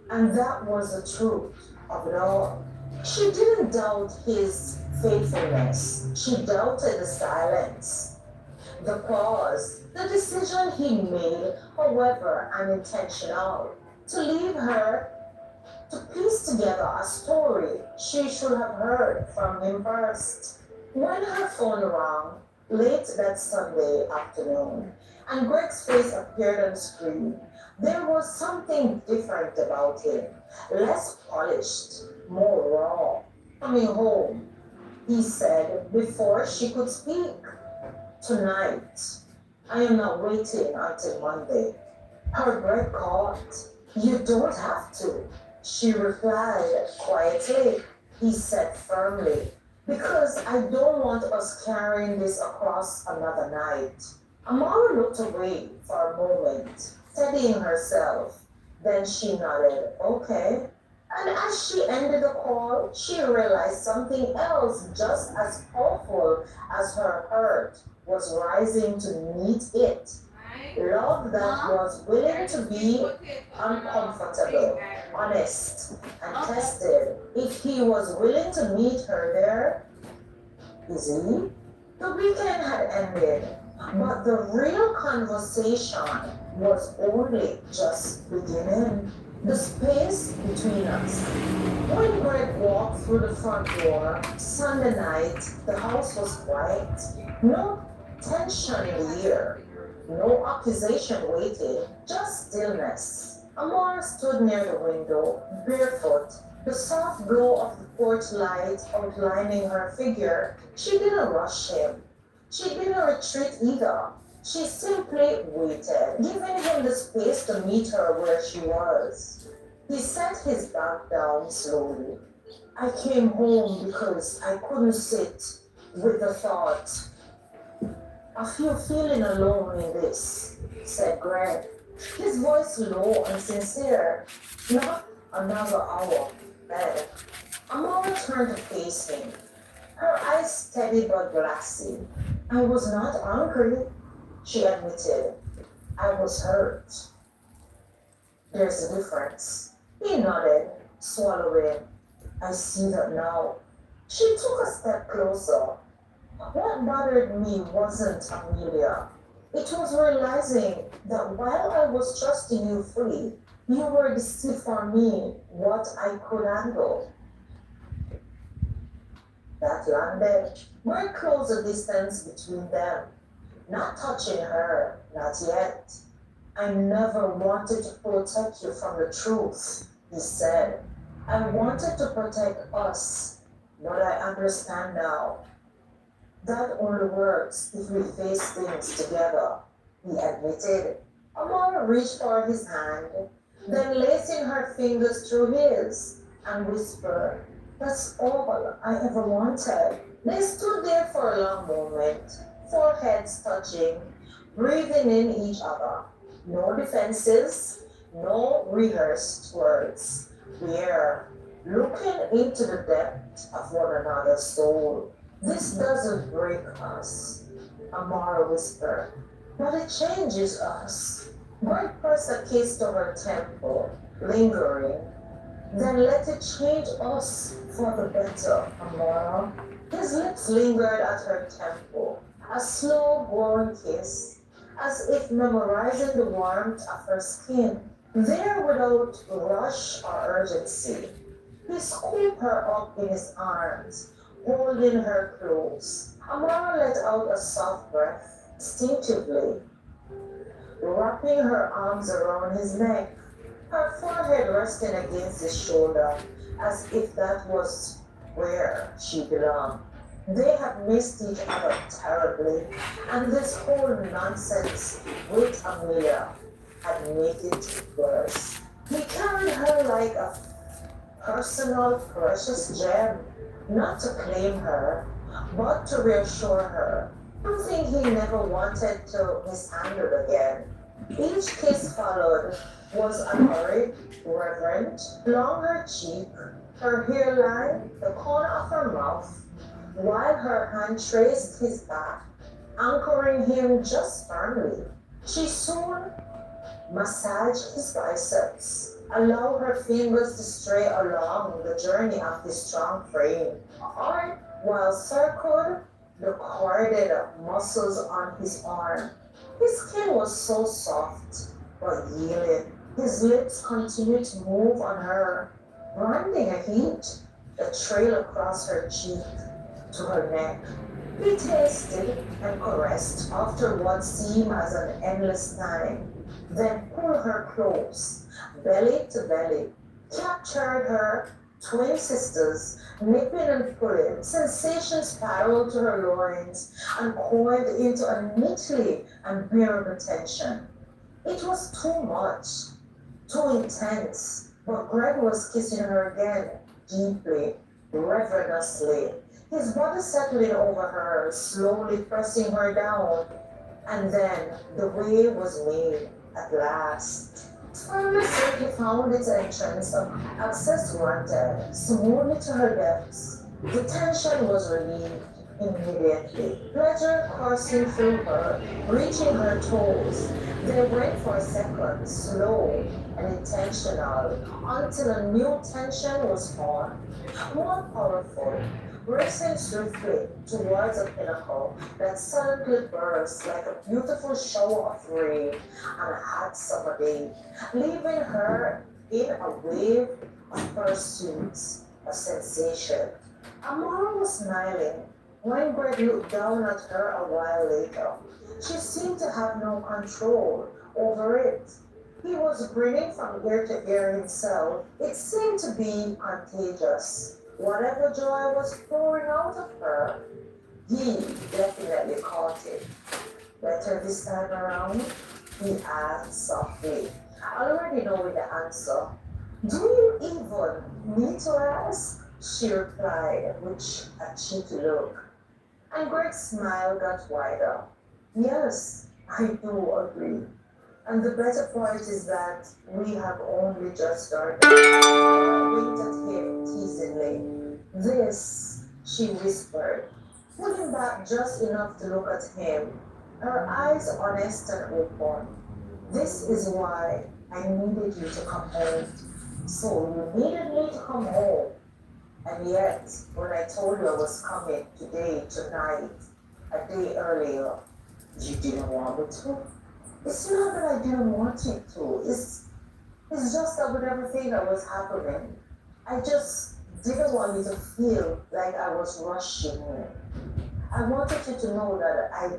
And that was the truth of it all. She didn't doubt his faithfulness. She doubted the silence, the pause, the decision he made, however unintentional, to leave her to piece together a story she should have heard from him first. When her phone rang late that Sunday afternoon and Greg's face appeared on the screen, there was something different about him, less polished, more raw. Coming home, he said before she could speak. Tonight, I am not waiting until Monday. Her breath caught. You don't have to, she replied quietly. He said firmly, because I don't want us carrying this across another night. Amara looked away for a moment, steadying herself. Then she nodded, okay. And as she ended the call, she realized something else just as awful as her hurt was rising to meet it. Love that was willing to be uncomfortable, honest, and tested. If he was willing to meet her there, is he? The weekend had ended, but the real conversation was only just beginning. The space between us. When Greg walked through the front door, Sunday night, the house was quiet. No tension in the air. No accusation waiting, just stillness. Amara stood near the window, barefoot, the soft glow of the porch light outlining her figure. She didn't rush him. She didn't retreat either. She simply waited, giving him the space to meet her where she was. He set his back down slowly. I came home because I couldn't sit with the thought of you feeling alone in this, said Greg, his voice low and sincere. Not another hour, bed. Amara turned to face him, her eyes steady but glassy. I was not angry, she admitted. I was hurt. There's a difference. He nodded, swallowing. I see that now. She took a step closer. What bothered me wasn't Amelia. It was realizing that while I was trusting you fully, you were to see for me what I could handle. That landed. We're close a distance between them. Not touching her, not yet. I never wanted to protect you from the truth, he said. I wanted to protect us, but I understand now. That only works if we face things together, he admitted. Amara reached for his hand, then lacing her fingers through his, and whispered, that's all I ever wanted. They stood there for a long moment, foreheads touching, breathing in each other. No defenses, no rehearsed words. Bare, looking into the depth of one another's soul. This doesn't break us, Amara whispered, but it changes us. Greg pressed a kiss to her temple, lingering. Then let it change us for the better, Amara. His lips lingered at her temple, a slow, growing kiss, as if memorizing the warmth of her skin, there without rush or urgency. He scooped her up in his arms, holding her close. Amara let out a soft breath, instinctively, wrapping her arms around his neck, her forehead resting against his shoulder, as if that was where she belonged. They had missed each other terribly, and this whole nonsense with Amelia had made it worse. He carried her like a personal precious gem, not to claim her, but to reassure her, something he never wanted to mishandle again. Each kiss followed was unhurried, reverent, along her cheek, her hairline, the corner of her mouth, while her hand traced his back, anchoring him just firmly. She soon massaged his biceps, allow her fingers to stray along the journey of his strong frame, or while circled the corded muscles on his arm. His skin was so soft but yielding. His lips continued to move on her, branding a heat that trailed across her cheek to her neck. He tasted and caressed after what seemed as an endless time, then pulled her close, belly to belly, captured her twin sisters, nipping and pulling. Sensations spiraled to her loins and coiled into a neatly unbearable tension. It was too much, too intense, but Greg was kissing her again, deeply, ravenously, his body settling over her, slowly pressing her down. And then the way was made at last. Finally, he found its entrance of access granted, smoothly to her depths. The tension was relieved immediately. Pleasure coursing through her, reaching her toes. They went for a second, slow and intentional, until a new tension was formed, more powerful, racing swiftly towards a pinnacle that suddenly burst like a beautiful shower of rain on a hot summer day, leaving her in a wave of pursuits of sensation. Amara was smiling when Greg looked down at her a while later. She seemed to have no control over it. He was grinning from ear to ear himself. It seemed to be contagious. Whatever joy was pouring out of her, he definitely caught it. Better this time around? He asked softly. I already know the answer. Do you even need to ask? She replied with a cheeky look. And Greg's smile got wider. Yes, I do agree. And the better part is that we have only just started. I winked at him teasingly. This, she whispered, pulling back just enough to look at him, her eyes honest and open. This is why I needed you to come home. So you needed me to come home. And yet, when I told you I was coming today, tonight, a day earlier, you didn't want me to. It's not that I didn't want you to. It's just that with everything that was happening, I just didn't want you to feel like I was rushing you. I wanted you to know that I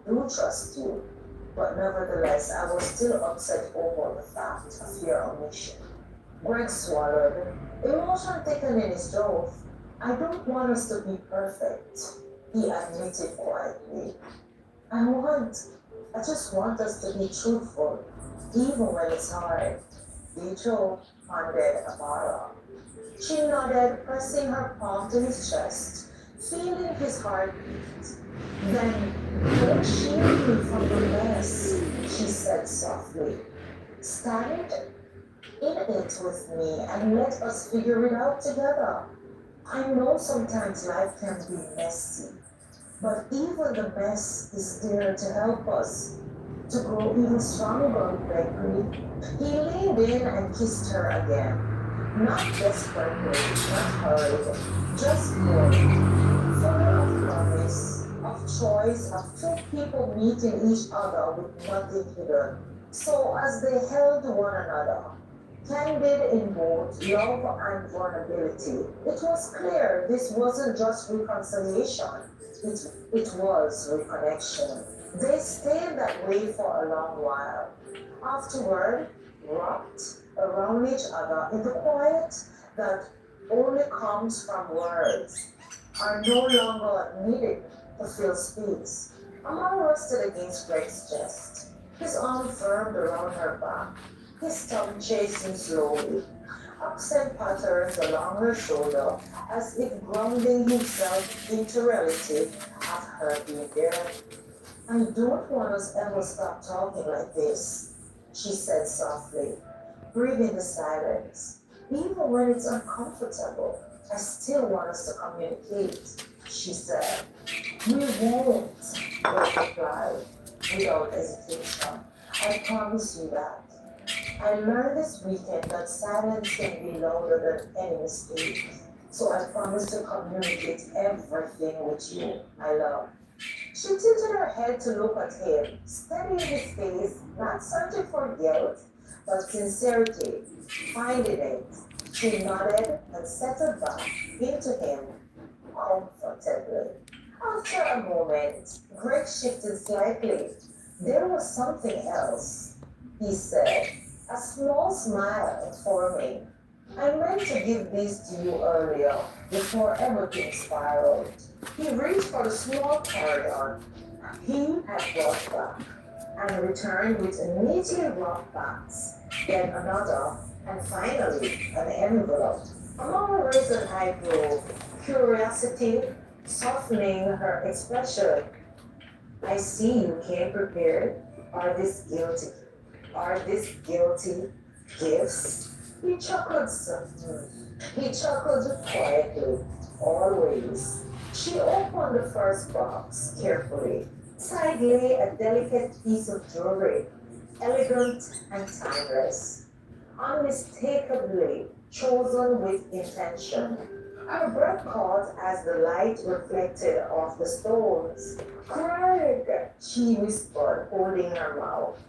do trust you, but nevertheless, I was still upset over the fact of your omission. Greg swallowed, emotion thickened in his throat. I don't want us to be perfect, he admitted quietly. I want, I just want us to be truthful, even when it's hard. Rachel pondered Amara. She nodded, pressing her palm to his chest, feeling his heartbeat. Then, don't shield me from the mess, she said softly. Stand in it with me and let us figure it out together. I know sometimes life can be messy, but even the mess is there to help us to grow even stronger, Gregory. He leaned in and kissed her again. Not desperately, not hurried, just good. Full of promise, of choice, of two people meeting each other with nothing hidden. So as they held one another, candid in both love and vulnerability, it was clear this wasn't just reconciliation, it was reconnection. They stayed that way for a long while. Afterward, rocked around each other in the quiet that only comes from words, are no longer needed to fill space. Amar rested against Greg's chest, his arm firm around her back, his tongue chasing slowly, accent patterns along her shoulder, as if grounding himself into reality of her being there. I don't want us ever stop talking like this, she said softly, breathing the silence. Even when it's uncomfortable, I still want us to communicate, she said. We won't, Greg replied, without hesitation. I promise you that. I learned this weekend that silence can be louder than any mistake. So I promise to communicate everything with you, my love. She tilted her head to look at him, studying his face, not searching for guilt, but sincerity. Finding it, she nodded and settled back into him comfortably. After a moment, Greg shifted slightly. There was something else, he said, a small smile forming. I meant to give these to you earlier, before everything spiraled. He reached for the small carry-on he had brought back and returned with a neatly wrapped box, then another, and finally an envelope. Amara raised an eyebrow, curiosity softening her expression. I see you came prepared. Are this guilty? Are this guilty gifts? He chuckled softly. He chuckled quietly, always. She opened the first box carefully. Inside lay a delicate piece of jewelry, elegant and timeless, unmistakably chosen with intention. Her breath caught as the light reflected off the stones. Craig, she whispered, holding her mouth.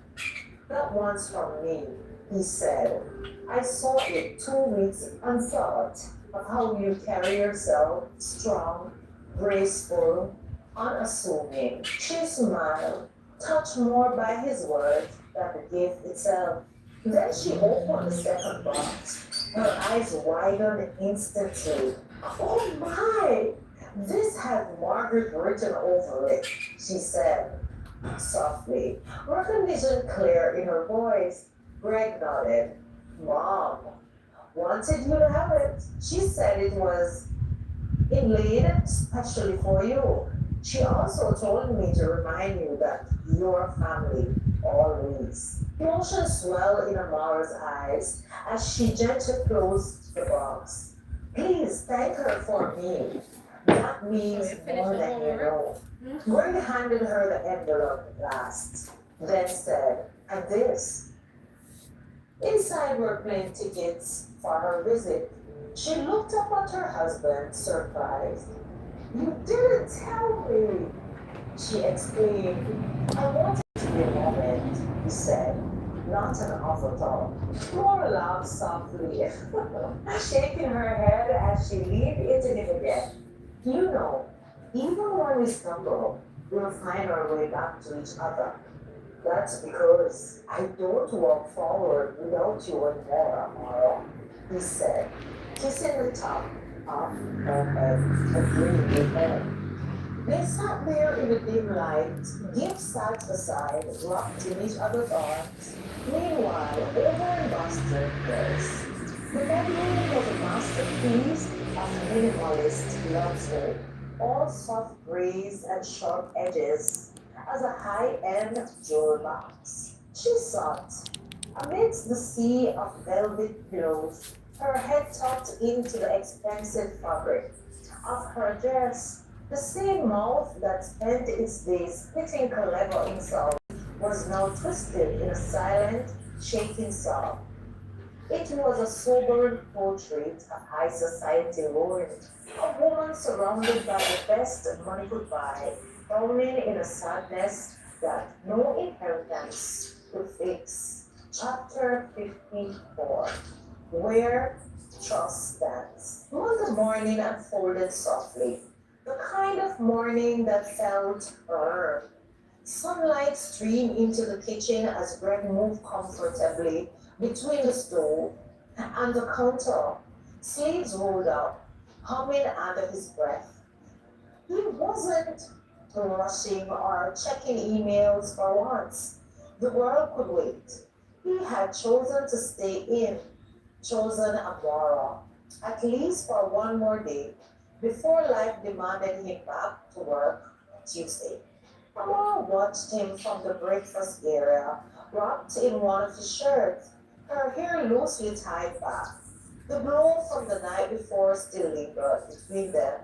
That one's from me, he said. I saw it 2 weeks and thought of how you carry yourself, strong, graceful, unassuming. She smiled, touched more by his words than the gift itself. Then she opened the second box. Her eyes widened instantly. Oh my! This has Margaret written over it, she said softly, recognition clear in her voice. Greg nodded. Mom wanted you to have it. She said it was inlaid especially for you. She also told me to remind you that your family always. Emotion swelled in Amara's eyes as she gently closed the box. Please thank her for me. That means more than you know. Greg handed her the envelope last, then said, and this. Inside were plane tickets for her visit. She looked up at her husband, surprised. You didn't tell me, she exclaimed. I wanted to be a moment, he said, not an afterthought. Laura laughed softly, shaking her head as she leaned into him again. You know, even when we stumble, we'll find our way back to each other. That's because I don't walk forward without you anymore, Amara, he said, kissing the top of her head and bringing it home. They sat there in the dim light, gifts side by side, rocked in each other's arms. Meanwhile, over in Boston, yes, the bedroom was a masterpiece of minimalist luxury, all soft grays and sharp edges, as a high-end jewel box. She sat amidst the sea of velvet pillows, her head tucked into the expensive fabric of her dress. The same mouth that spent its days spitting clever insults was now twisted in a silent, shaking sob. It was a sobering portrait of high society ruin. A woman surrounded by the best money could buy, drowning in a sadness that no inheritance could fix. Chapter 54, Where Trust Stands. Monday morning unfolded softly, the kind of morning that felt earned. Sunlight streamed into the kitchen as Greg moved comfortably between the stove and the counter, sleeves rolled up, humming under his breath. He wasn't rushing or checking emails for once. The world could wait. He had chosen to stay in, chosen Amara, at least for one more day before life demanded him back to work Tuesday. Amara watched him from the breakfast area, wrapped in one of his shirts, her hair loosely tied back. The glow from the night before still lingered between them.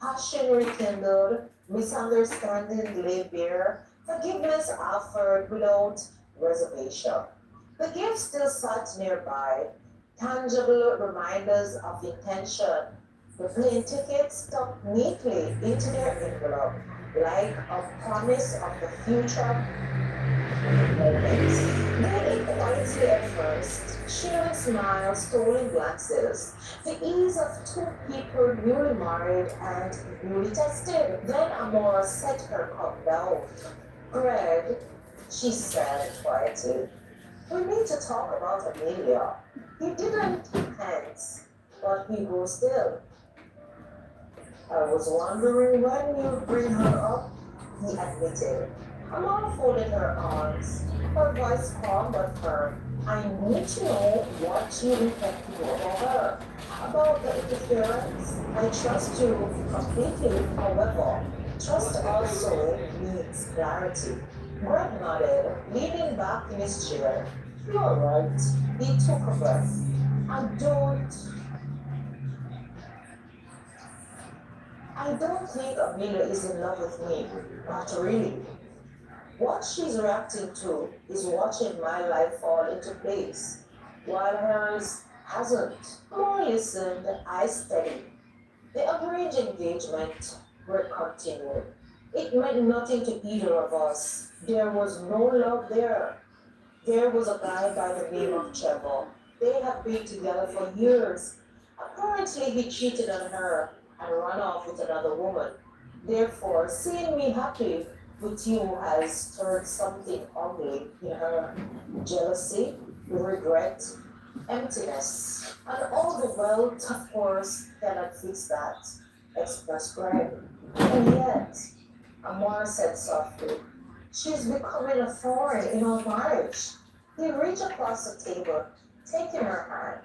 Passion rekindled, misunderstanding laid bare, forgiveness offered without reservation. The gift still sat nearby, tangible reminders of intention. The plane tickets stuck neatly into their envelope, like a promise of the future moments. They quietly at first, sharing smiles, stolen glances, the ease of two people newly married and newly tested. Then Amora set her cup down. Greg, she said quietly, we need to talk about Amelia. He didn't hence, but he grew still. I was wondering when you'd bring her up, he admitted. Amara folded her arms, her voice calm but firm. I need to know what you intend to do about her. About the interference, I trust you completely, however, trust also needs clarity. Greg nodded, leaning back in his chair. You're right. He took a breath. I don't I don't think Amelia is in love with me. Not really. What she's reacting to is watching my life fall into place, while hers hasn't. More listened, I steadied. The arranged engagement were continued. It meant nothing to either of us. There was no love there. There was a guy by the name of Trevor. They had been together for years. Apparently, he cheated on her and ran off with another woman. Therefore, seeing me happy with you has stirred something ugly in her: jealousy, regret, emptiness, and all the wealth, of course, cannot fix that, expressed Greg. And yet, Amar said softly, she's becoming a thorn in our marriage. He reached across the table, taking her hand.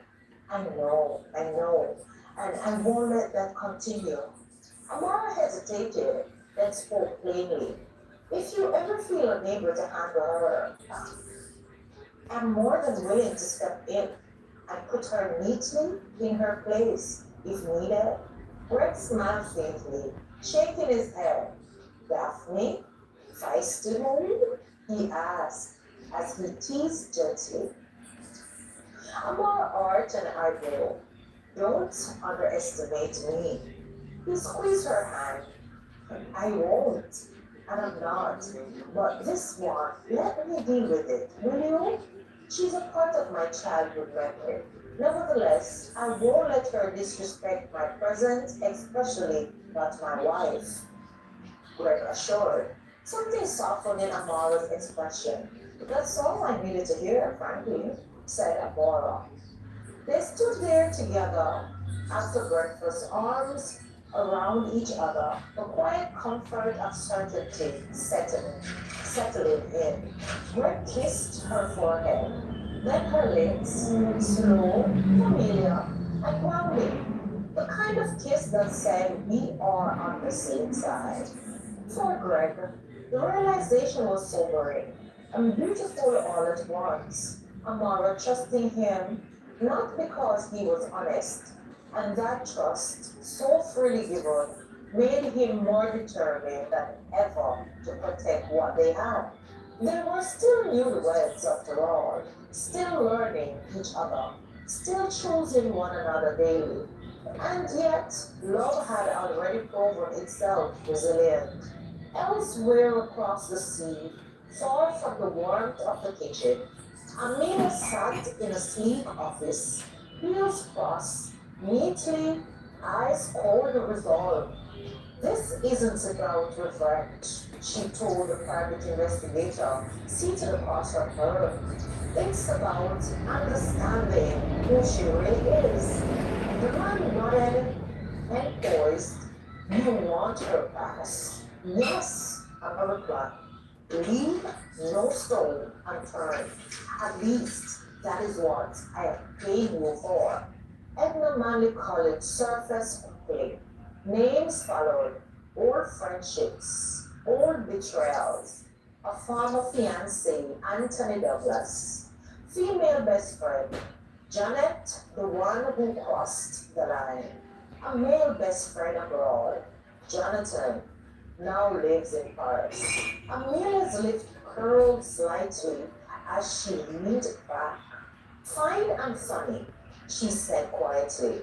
I know, and I won't let that continue. Amara hesitated, then spoke plainly. If you ever feel unable to handle her, I'm more than willing to step in and put her neatly in her place if needed. Greg smiled faintly, shaking his head. Daphne, feisty mood? He asked as he teased gently. Amar arched an eyebrow. Don't underestimate me. He squeezed her hand. I won't, and I'm not. But this one, let me deal with it, will you? She's a part of my childhood memory. Nevertheless, I won't let her disrespect my present, especially not my wife. Greg assured. Something softened in Amara's expression. That's all I needed to hear, frankly, said Amara. They stood there together after breakfast, arms around each other, a quiet comfort of certainty settling in. Brett kissed her forehead, then her lips, slow, familiar, and grounding. The kind of kiss that said, we are on the same side. For Greg, the realization was sobering and beautiful all at once. Amara trusting him, not because he was honest, and that trust, so freely given, made him more determined than ever to protect what they had. They were still newlyweds after all, still learning each other, still choosing one another daily. And yet, love had already proven itself resilient. Elsewhere across the sea, far from the warmth of the kitchen, Amina sat in a sleek office, heels crossed, neatly, eyes cold resolve. This isn't about revenge, she told the private investigator seated across from her. It's about understanding who she really is. The man nodded and poised. You want her pass? Yes, I replied. Leave no stone unturned. At least that is what I have paid you for. Edna Manley College surfaced quickly. Names followed, old friendships, old betrayals. A former fiancé, Anthony Douglas. Female best friend, Janet, the one who crossed the line. A male best friend abroad, Jonathan, now lives in Paris. Amelia's lip curled slightly as she leaned back. Fine and funny, she said quietly.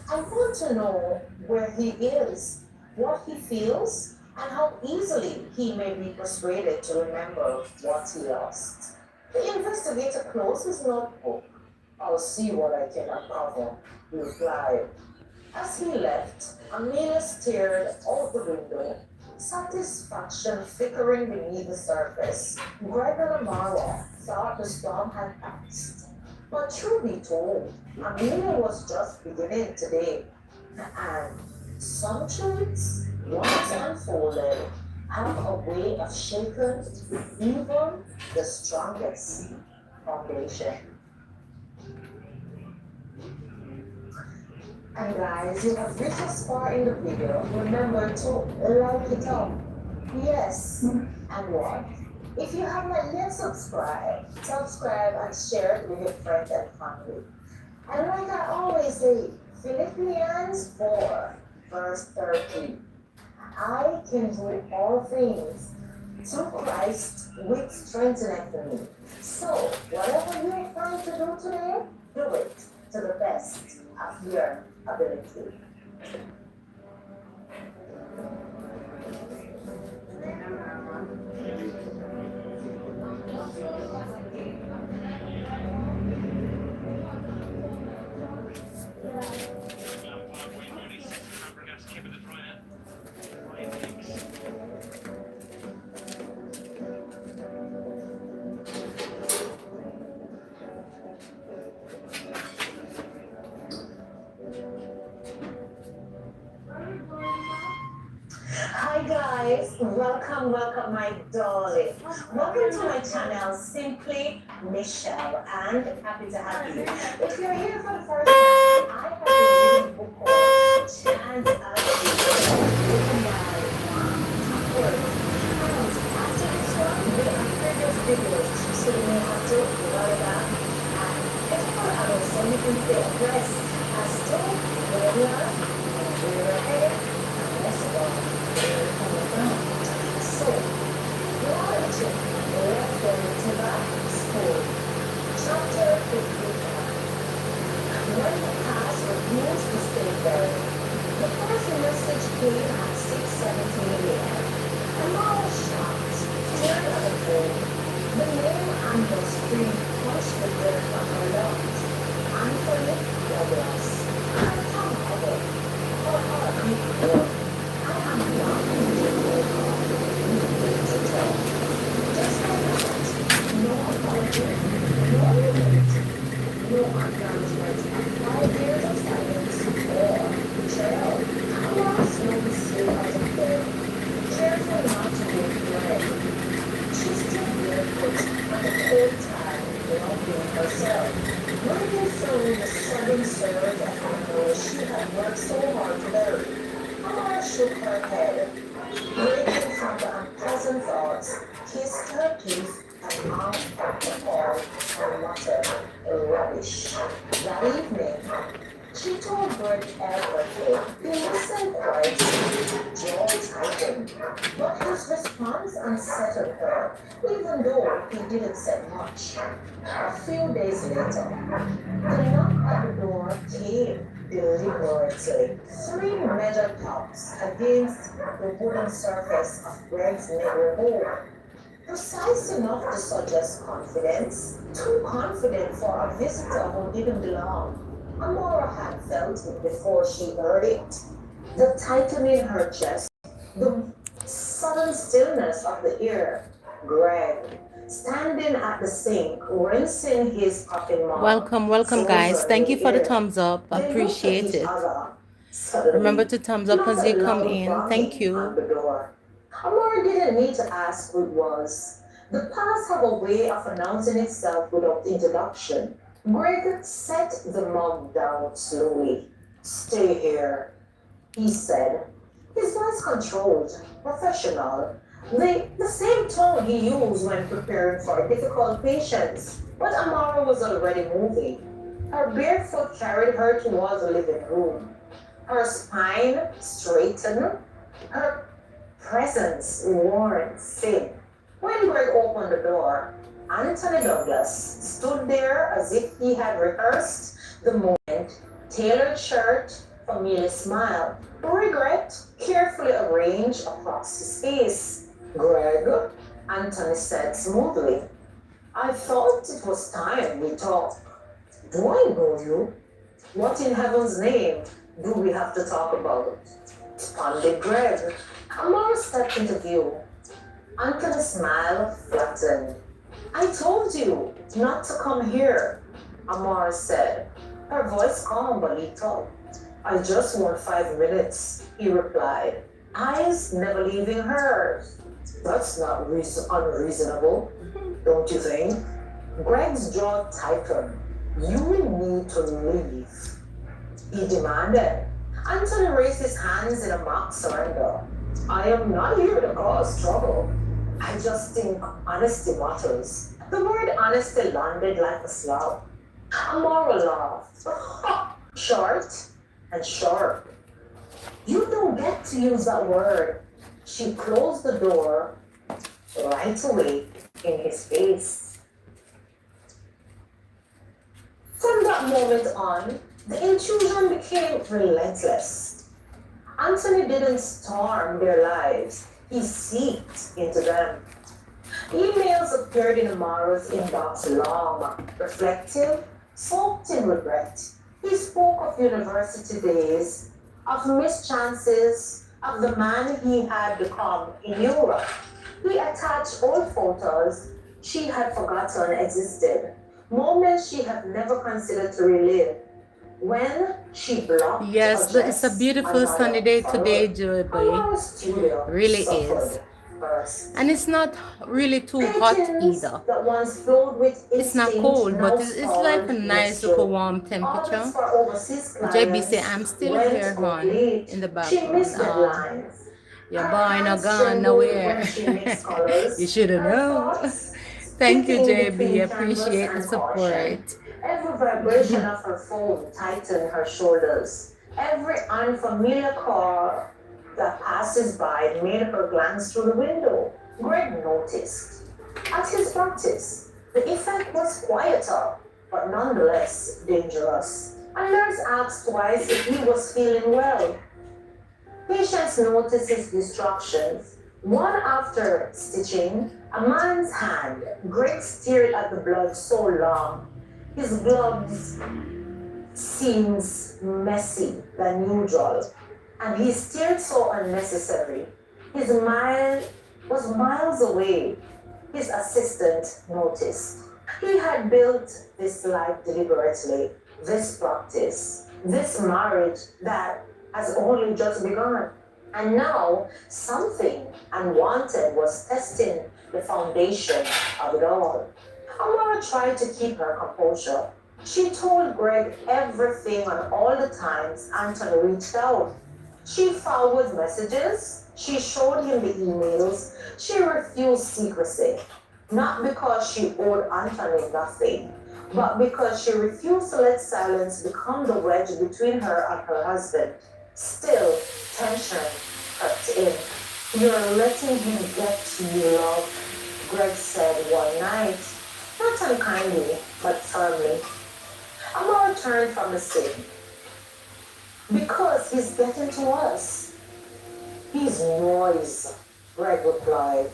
I want to know where he is, what he feels, and how easily he may be persuaded to remember what he lost. The investigator closed his notebook. I'll see what I can uncover, he replied. As he left, Amelia stared out the window, satisfaction flickering beneath the surface. Greg and Amara thought the storm had passed. But truth be told, Amelia was just beginning today. And some truths, once unfolded, have a way of shaking even the strongest foundation. And guys, you have reached this far in the video. Remember to like it up. Yes. And what? If you have not yet subscribed, subscribe and share it with your friends and family. And like I always say, Philippians 4, verse 30. I can do all things through Christ which strengtheneth me. So, whatever you are trying to do today, do it to the best of your ability. guys, welcome, welcome my darling. Welcome to my channel, Simply Michelle, and happy to have you. If you're here for the first time, I have been reading a book called Chance written by Words. And after this one, there are previous videos, so you may have to write it down. And it's for adults, so you can feel rest as to where we are, and where we're headed, and most of all, where we're coming from. So, reality, let's go into that story. Chapter 55. When the past refused to stay buried, the first message came at 6:17 a.m. Emma was shocked, stared at the phone. The name on the screen punched the dirt from her lungs. Anthony Douglas. I come over. For her, I am not to tell. Just like that. No apology, no limit, no acknowledgement. 5 years of silence or betrayal. Emma slowly slid out of bed, careful not to be afraid. She stood barefoot on the cold tile, loving herself, breathing through the sudden surge of anger she had worked so hard to bury. Amara shook her head, breaking from the unpleasant thoughts, kissed her teeth, and mouth back the fall, and muttered, rubbish. That evening, she told Bert everything. He listened quietly, jaw tightened, but his response unsettled her, even though he didn't say much. A few days later, the knock at the door came deliberately. 3 metal pops against the wooden surface of Greg's neighborhood. Precise enough to suggest confidence, too confident for a visitor who didn't belong. Amora had felt it before she heard it. The tightening in her chest, the sudden stillness of the air. Greg, standing at the sink, rinsing his coffee mug.
Welcome, guys. Thank you for the thumbs up. I appreciate it. Remember to thumbs up as you come in. Thank you.
Amora didn't need to ask who it was. The past have a way of announcing itself without introduction. Greg set the mug down slowly. Stay here, he said. His voice controlled, professional. The same tone he used when preparing for difficult patients. But Amara was already moving. Her bare foot carried her towards the living room. Her spine straightened, her presence worn thin. When Greg opened the door, Anthony Douglas stood there as if he had rehearsed the moment. Tailored shirt, familiar smile, regret carefully arranged across his face. Greg, Anthony said smoothly, I thought it was time we talked. Do I know you? What in heaven's name do we have to talk about? Responded Greg. Amara stepped into view. Anthony smiled, flattened. I told you not to come here, Amara said, her voice calm but little. I just want 5 minutes, he replied, eyes never leaving hers. That's not unreasonable, don't you think? Greg's jaw tightened. You will need to leave, he demanded. Anthony raised his hands in a mock surrender. I am not here to cause trouble. I just think honesty matters. The word honesty landed like a slap. Amara laughed. Short and sharp. You don't get to use that word. She closed the door right away in his face. From that moment on, the intrusion became relentless. Anthony didn't storm their lives. He seeped into them. Emails appeared in Amara's inbox long, reflective, soaked in regret. He spoke of university days, of missed chances, of the man he had become in Europe. He attached old photos she had forgotten existed, moments she had never considered to relive. When she blocked
Yes,
a
it's a
dress
beautiful sunny
another
day today,
followed,
Joy.
Amara's studio
Really is.
suffered first.
And it's not really too hot
Paintings
either.
that once flowed with
It's not
instinct
cold, but
now
it's like a
stalled
nice little
mid-stroke.
warm
Orders
temperature.
for overseas
JB say
clients
I'm still
went
here,
out
hon,
late.
in the
She
background.
missed deadlines.
Your
Her
boy not
hands
gone
trembled
nowhere.
when she mixed
You
colors,
should have
her
known.
thoughts
Thank you,
splitting
JB.
between canvas
Appreciate the
and caution.
support.
Every vibration of her phone tightened her shoulders. Every unfamiliar car that passes by made her glance through the window. Greg noticed. At his practice, the effect was quieter, but nonetheless dangerous. A nurse asked twice if he was feeling well. Patients noticed his distractions. One after stitching, a man's hand. Greg stared at the blood so long. His gloves seems messy than usual, and he stared so unnecessary. His mind was miles away. His assistant noticed. He had built this life deliberately, this practice, this marriage that has only just begun. And now something unwanted was testing the foundation of it all. Amara tried to keep her composure. She told Greg everything on all the times Anthony reached out. She forwarded messages. She showed him the emails. She refused secrecy. Not because she owed Anthony nothing, but because she refused to let silence become the wedge between her and her husband. Still, tension crept in. You're letting him get to you, love, Greg said one night. Not unkindly, but firmly. Amara turned from the sink. Because he's getting to us. He's noise, Greg replied.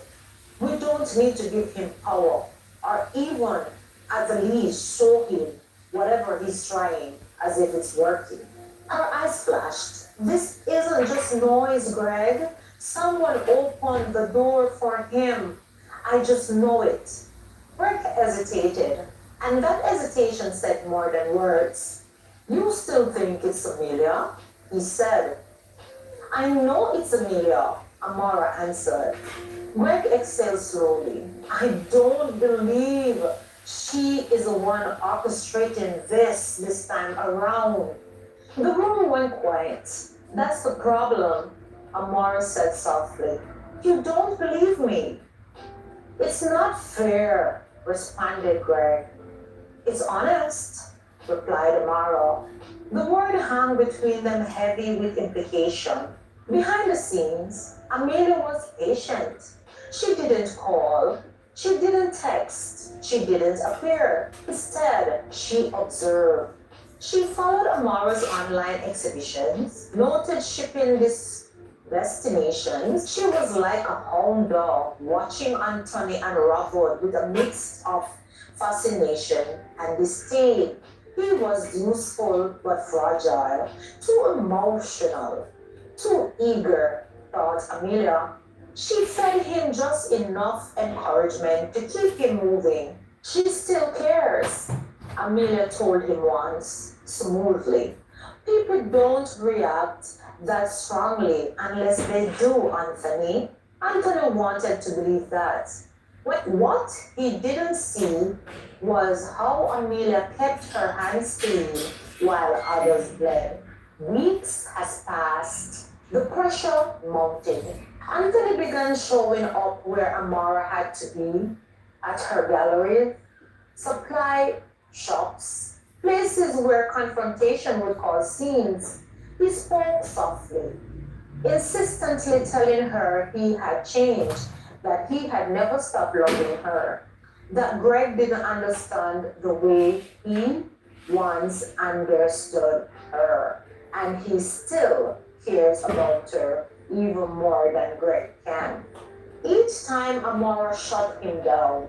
We don't need to give him power, or even, at the least, show him whatever he's trying, as if it's working. Her eyes flashed. This isn't just noise, Greg. Someone opened the door for him. I just know it. Greg hesitated, and that hesitation said more than words. You still think it's Amelia? He said. I know it's Amelia, Amara answered. Greg exhaled slowly. I don't believe she is the one orchestrating this time around. The room went quiet. That's the problem, Amara said softly. You don't believe me. It's not fair, responded Greg. It's honest, replied Amara. The word hung between them heavy with implication. Behind the scenes, Amelia was patient. She didn't call, she didn't text, she didn't appear. Instead, she observed. She followed Amara's online exhibitions, noted shipping destinations. She was like a hound dog watching Anthony unravel with a mix of fascination and disdain. He was useful but fragile, too emotional, too eager, thought Amelia. She fed him just enough encouragement to keep him moving. She still cares, Amelia told him once, smoothly. People don't react that strongly unless they do, Anthony. Anthony wanted to believe that. What he didn't see was how Amelia kept her hands clean while others bled. Weeks has passed. The pressure mounted. Anthony began showing up where Amara had to be, at her gallery, supply shops, places where confrontation would cause scenes. He spoke softly, insistently telling her he had changed, that he had never stopped loving her, that Greg didn't understand the way he once understood her, and he still cares about her even more than Greg can. Each time Amara shut him down,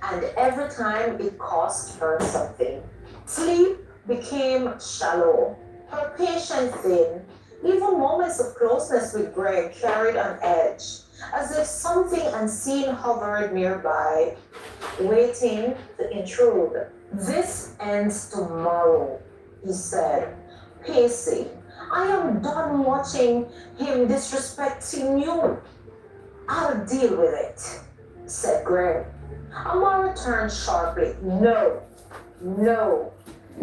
and every time it cost her something. Sleep became shallow, her patience thin. Even moments of closeness with Greg carried an edge, as if something unseen hovered nearby, waiting to intrude. This ends tomorrow, he said. Pacey, I am done watching him disrespecting you. I'll deal with it, said Greg. Amara turned sharply. No, no.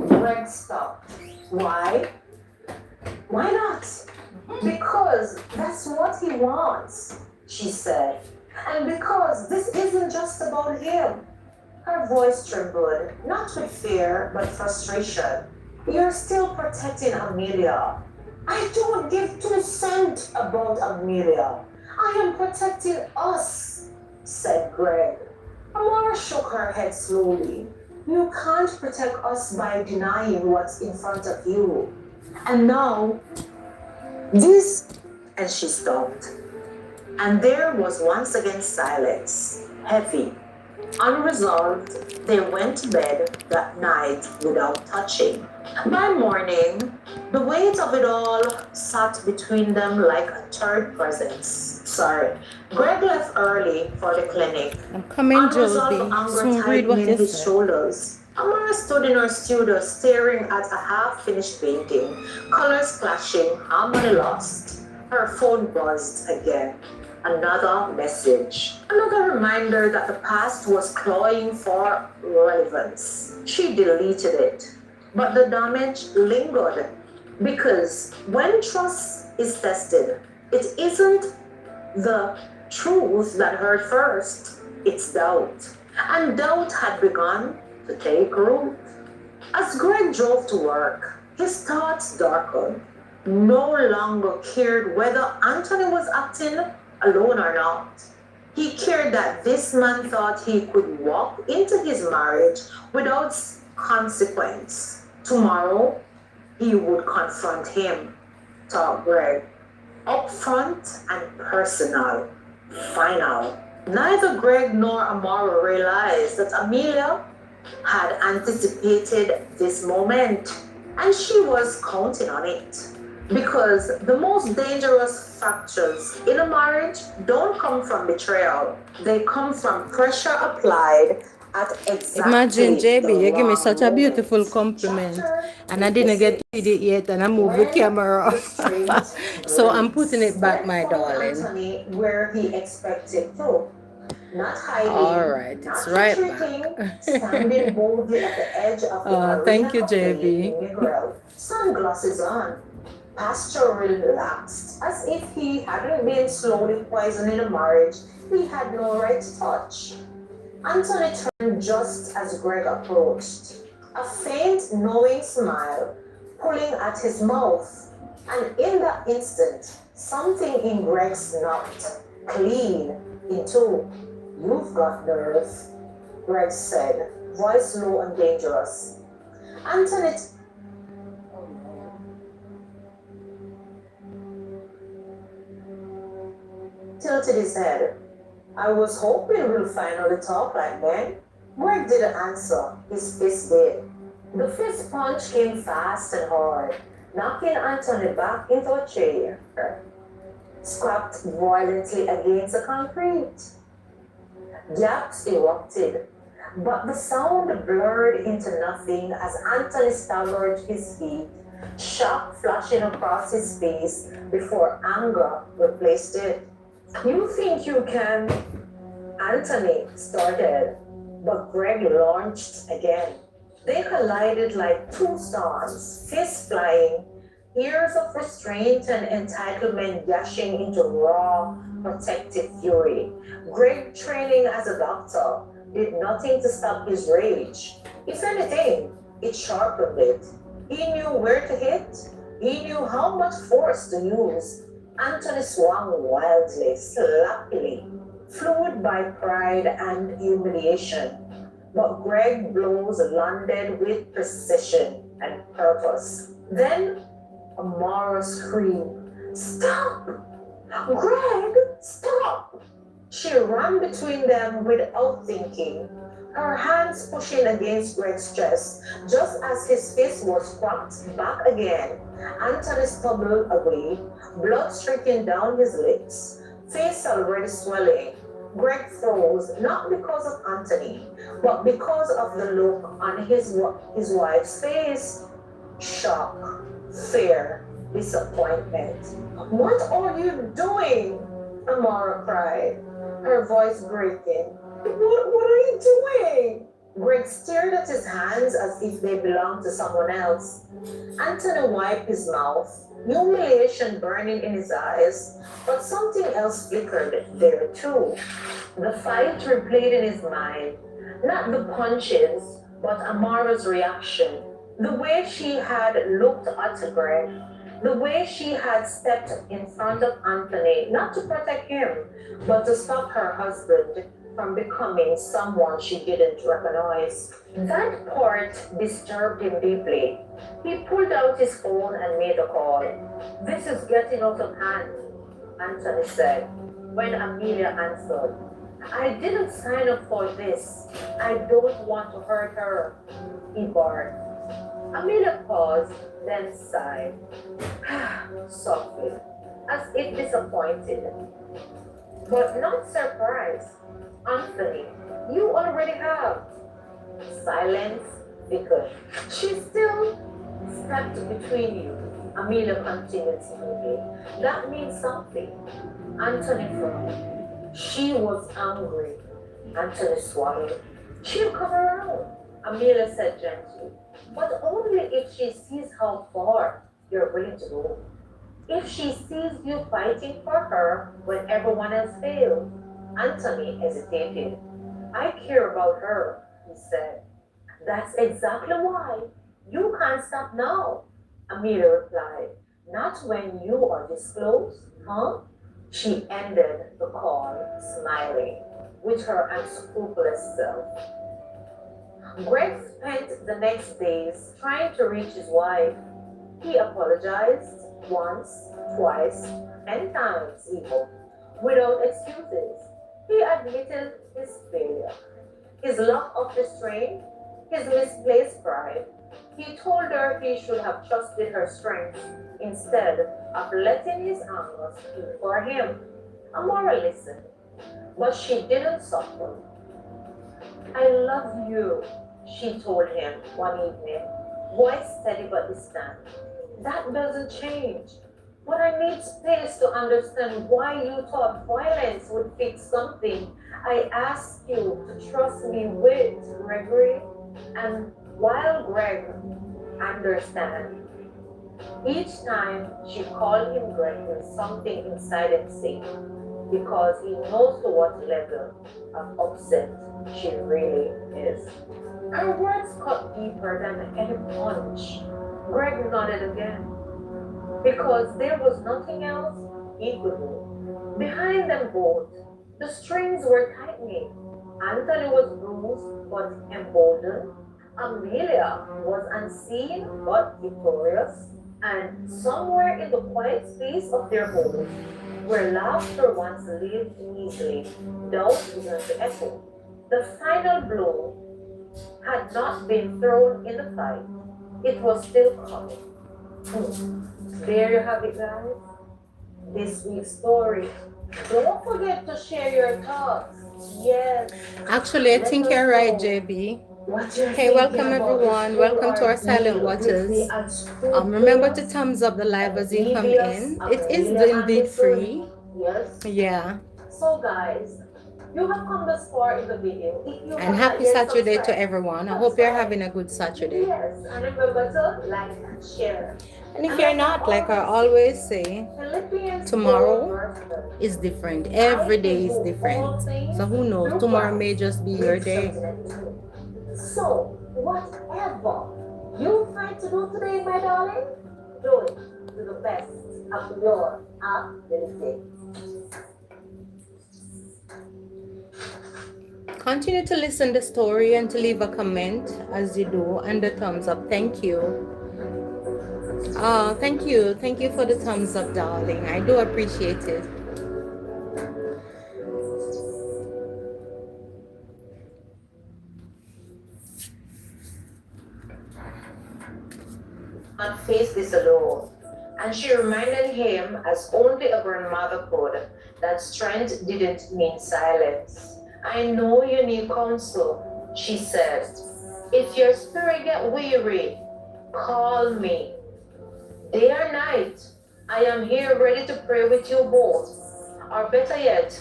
Greg stopped. Why? Why not? Because that's what he wants, she said. And because this isn't just about him. Her voice trembled, not with fear, but frustration. You're still protecting Amelia. I don't give 2 cents about Amelia. I am protecting us, said Greg. Amara shook her head slowly. You can't protect us by denying what's in front of you. And now, this, and she stopped. And there was once again silence, heavy, unresolved. They went to bed that night without touching. By morning, the weight of it all sat between them like a third presence. Sorry. Greg left early for the clinic.
I'm coming,
Unresolved
Joby.
anger
Soon read what
tightening
you
his
said.
shoulders. Amara stood in her studio staring at a half-finished painting, colors clashing, harmony lost. Her phone buzzed again. Another message. Another reminder that the past was clawing for relevance. She deleted it. But the damage lingered. Because when trust is tested, it isn't the truth that hurt first, it's doubt. And doubt had begun to take root. As Greg drove to work, his thoughts darkened. No longer cared whether Anthony was acting alone or not. He cared that this man thought he could walk into his marriage without consequence. Tomorrow, he would confront him, thought Greg. Upfront and personal. Final. Neither Greg nor Amara realized that Amelia had anticipated this moment, and she was counting on it. Because the most dangerous fractures in a marriage don't come from betrayal. They come from pressure applied at exactly.
Imagine, JB, you give me
wrong
such a beautiful
moment.
compliment,
Chapter
and I didn't get to
56.
read it yet, and I moved the camera off. So I'm putting it back, my darling.
Anthony where he expected to. Not hiding.
All right, it's right back.
Standing boldly at the edge of the arena
Thank you,
cafe
JB.
in Miguel, sunglasses on. Pastor relaxed, as if he hadn't been slowly poisoning a marriage he had no right to touch. Anthony turned just as Greg approached, a faint, knowing smile pulling at his mouth. And in that instant, something in Greg's knocked clean in two. You've got nerve, Greg said, voice low and dangerous. Anthony tilted his head. I was hoping we'll finally talk like men. Greg didn't answer. His fist did. The fist punch came fast and hard, knocking Anthony back into a chair. Scrapped violently against the concrete. Gaps erupted, but the sound blurred into nothing as Anthony staggered his feet, shock flashing across his face before anger replaced it. You think you can? Anthony started, but Greg launched again. They collided like two storms, fists flying, years of restraint and entitlement dashing into raw, protective fury. Greg, training as a doctor, did nothing to stop his rage. If anything, it sharpened it. He knew where to hit. He knew how much force to use. Anthony swung wildly, sloppily, fluid by pride and humiliation. But Greg's blows landed with precision and purpose. Then Amara screamed, "Stop! Greg, stop!" She ran between them without thinking, her hands pushing against Greg's chest, just as his fist was cracked back again. Anthony stumbled away, blood streaking down his lips, face already swelling. Greg froze, not because of Anthony, but because of the look on his wife's face. Shock, fear, disappointment. What are you doing? Amara cried, her voice breaking. What are you doing? Greg stared at his hands as if they belonged to someone else. Anthony wiped his mouth, humiliation burning in his eyes, but something else flickered there too. The fight replayed in his mind, not the punches, but Amara's reaction. The way she had looked at Greg, the way she had stepped in front of Anthony, not to protect him, but to stop her husband from becoming someone she didn't recognize. That part disturbed him deeply. He pulled out his phone and made a call. This is getting out of hand, Anthony said, when Amelia answered. I didn't sign up for this. I don't want to hurt her, he barked. Amelia paused, then sighed, softly, as if disappointed, but not surprised. Anthony, you already have. Silence thickened. She still stepped between you. Amelia continued smoothly. That means something. Anthony frowned. She was angry. Anthony swallowed. She'll come around, Amelia said gently. But only if she sees how far you're willing to go. If she sees you fighting for her when everyone else fails. Anthony hesitated. I care about her, he said. That's exactly why. You can't stop now, Amelia replied. Not when you are this close, huh? She ended the call, smiling, with her unscrupulous self. Greg spent the next days trying to reach his wife. He apologized once, twice, 10 times even, without excuses. He admitted his failure, his lack of restraint, his misplaced pride. He told her he should have trusted her strength instead of letting his anger speak for him. Amora listened, but she didn't suffer. I love you, she told him one evening, voice steady but distant. That doesn't change. But I need space to understand why you thought violence would fix something I asked you to trust me with, Gregory. And while Greg understand, each time she called him Greg with something inside him sick, because he knows to what level of upset she really is. Her words cut deeper than any punch. Greg nodded again, because there was nothing else he could do. Behind them both, the strings were tightening. Anthony was bruised but emboldened. Amelia was unseen but victorious. And somewhere in the quiet space of their home, where laughter once lived easily, doubt began to echo. The final blow had not been thrown in the fight. It was still coming. There you have it, guys. This week's story. Don't forget to share your thoughts. Yes.
Actually, I
Let
think
us
you're right,
know
JB.
what you're
Hey,
thinking
welcome
about this
everyone.
full
Welcome to our silent
ordeal with
watchers.
the
Remember to
unscrupulous
thumbs up the live
and
as you come
devious
in. It is
Amelia
indeed
Anderson.
free.
Yes.
Yeah.
So guys, you have come this far in the video. If you
And
have not
happy
yet
Saturday to
subscribed,
everyone. I hope you're having a good Saturday.
yes, and remember to like and share.
And if
And
you're
like
not, like I always say,
Philippians 4
tomorrow
verse
is different.
13.
Every
I can
day is
do
different.
all things
So who knows?
through
Tomorrow may
Christ
just be
who
your day.
strengthens me. So, whatever you find to do today, my darling, do it to the best of your ability.
Continue to listen the story and to leave a comment as you do and the thumbs up. Thank you. Oh, thank you. Thank you for the thumbs up, darling. I do appreciate it.
Not face this alone. And she reminded him, as only a grandmother could, that strength didn't mean silence. I know you need counsel, she said. If your spirit get weary, Call me day or night. I am here ready to pray with you both. Or better yet,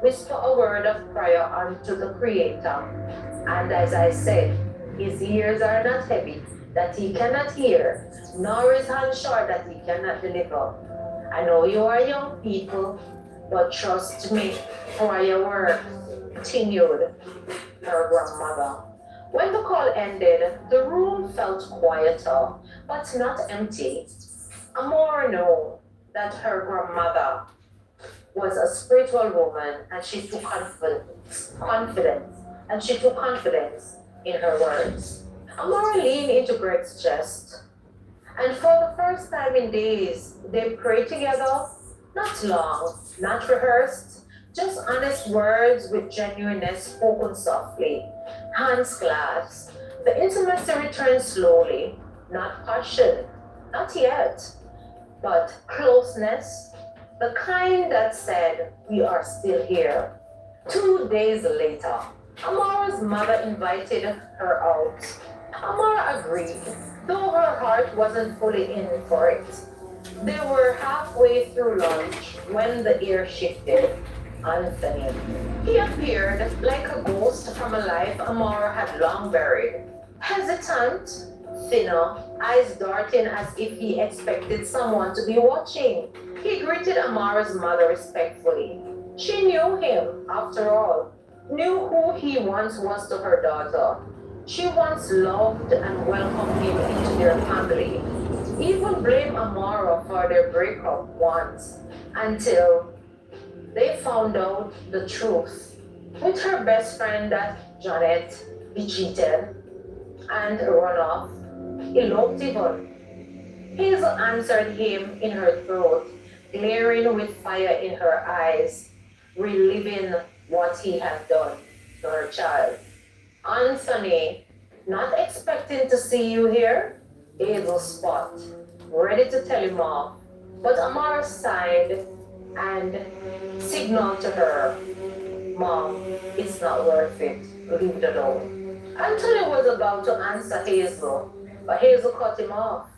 whisper a word of prayer unto the Creator. And as I said, his ears are not heavy, that he cannot hear, nor his hand short, that he cannot deliver. I know you are young people, but trust me, prayer works. Continued her grandmother. When the call ended, the room felt quieter, but not empty. Amora knew that her grandmother was a spiritual woman and she took confidence in her words. Amora leaned into Greg's chest, and for the first time in days, they prayed together, not long, not rehearsed, just honest words with genuineness spoken softly, hands clasped. The intimacy returned slowly, not passion, not yet, but closeness, the kind that said, we are still here. 2 days later, Amara's mother invited her out. Amara agreed, though her heart wasn't fully in for it. They were halfway through lunch when the air shifted. Anthony. He appeared like a ghost from a life Amara had long buried. Hesitant, thinner, eyes darting as if he expected someone to be watching. He greeted Amara's mother respectfully. She knew him, after all, knew who he once was to her daughter. She once loved and welcomed him into their family, even blamed Amara for their breakup once, until they found out the truth. With her best friend that Janet be cheated and run off, eloped even. Hazel answered him in her throat, glaring with fire in her eyes, reliving what he had done to her child. Anthony, not expecting to see you here, Hazel spot, ready to tell him off. But Amara sighed and signaled to her, Mom, it's not worth it. Leave it alone. Anthony was about to answer Hazel, but Hazel cut him off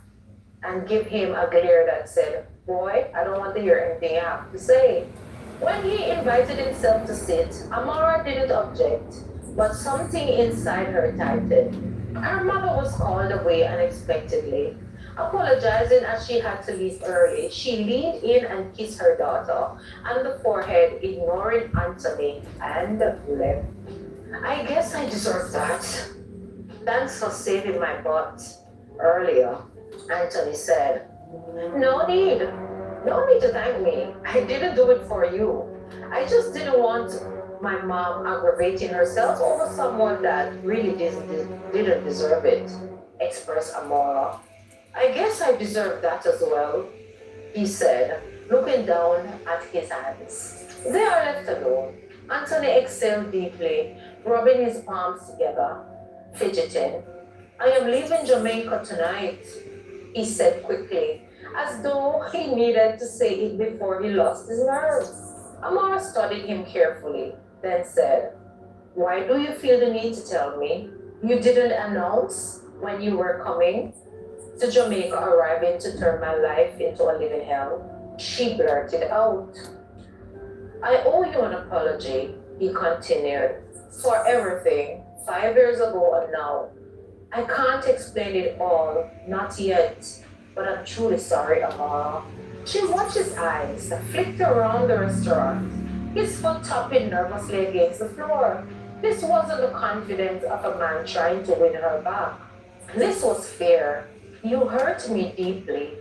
and gave him a glare that said, Boy, I don't want to hear anything you have to say. When he invited himself to sit, Amara didn't object, but something inside her tightened. Her mother was called away unexpectedly. Apologizing as she had to leave early, she leaned in and kissed her daughter on the forehead, ignoring Anthony, and left. I guess I deserve that. Thanks for saving my butt earlier, Anthony said. No need. No need to thank me. I didn't do it for you. I just didn't want my mom aggravating herself over someone that really didn't deserve it, expressed Amora. I guess I deserve that as well, he said, looking down at his hands. They are left alone. Anthony exhaled deeply, rubbing his palms together, fidgeting. I am leaving Jamaica tonight, he said quickly, as though he needed to say it before he lost his nerve. Amara studied him carefully, then said, Why do you feel the need to tell me? You didn't announce when you were coming to Jamaica, arriving to turn my life into a living hell? She blurted out. I owe you an apology, he continued, for everything 5 years ago and now. I can't explain it all, not yet, but I'm truly sorry, Amara. She watched his eyes, flicked around the restaurant, his foot tapping nervously against the floor. This wasn't the confidence of a man trying to win her back. This was fear. You hurt me deeply,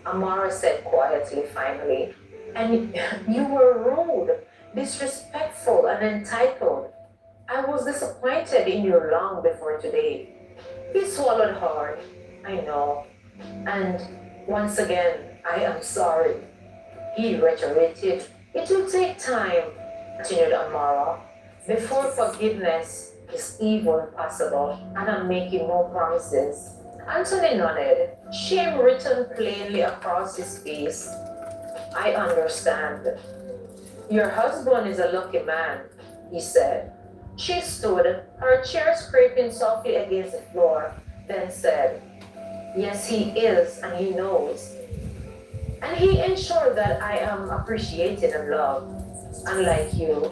Amara said quietly finally. And you were rude, disrespectful, and entitled. I was disappointed in you long before today. He swallowed hard. I know. And once again, I am sorry. He reiterated. It will take time, continued Amara. Before forgiveness is even possible, and I'm making no promises. Anthony nodded, shame written plainly across his face. I understand. Your husband is a lucky man, he said. She stood, her chair scraping softly against the floor, then said, Yes, he is, and he knows. And he ensured that I am appreciated and loved. Unlike you,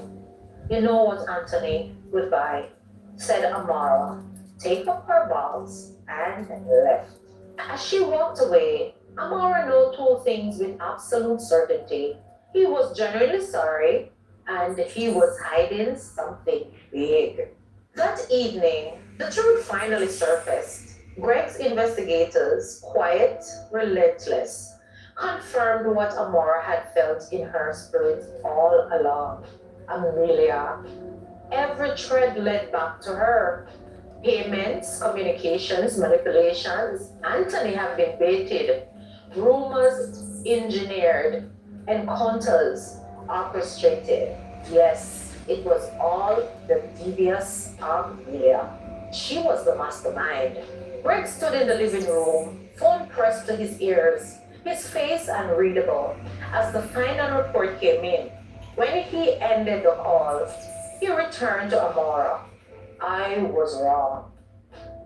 you know what, Anthony? Goodbye, said Amara, take up her bags and left. As she walked away, Amara knew two things with absolute certainty. He was genuinely sorry, and he was hiding something big. That evening, the truth finally surfaced. Greg's investigators, quiet, relentless, confirmed what Amara had felt in her spirit all along. Amelia. Every thread led back to her. Payments, communications, manipulations. Anthony have been baited. Rumors engineered. Encounters orchestrated. Yes, it was all the devious Amelia. She was the mastermind. Greg stood in the living room, phone pressed to his ears, his face unreadable, as the final report came in. When he ended the call, he returned to Amora. I was wrong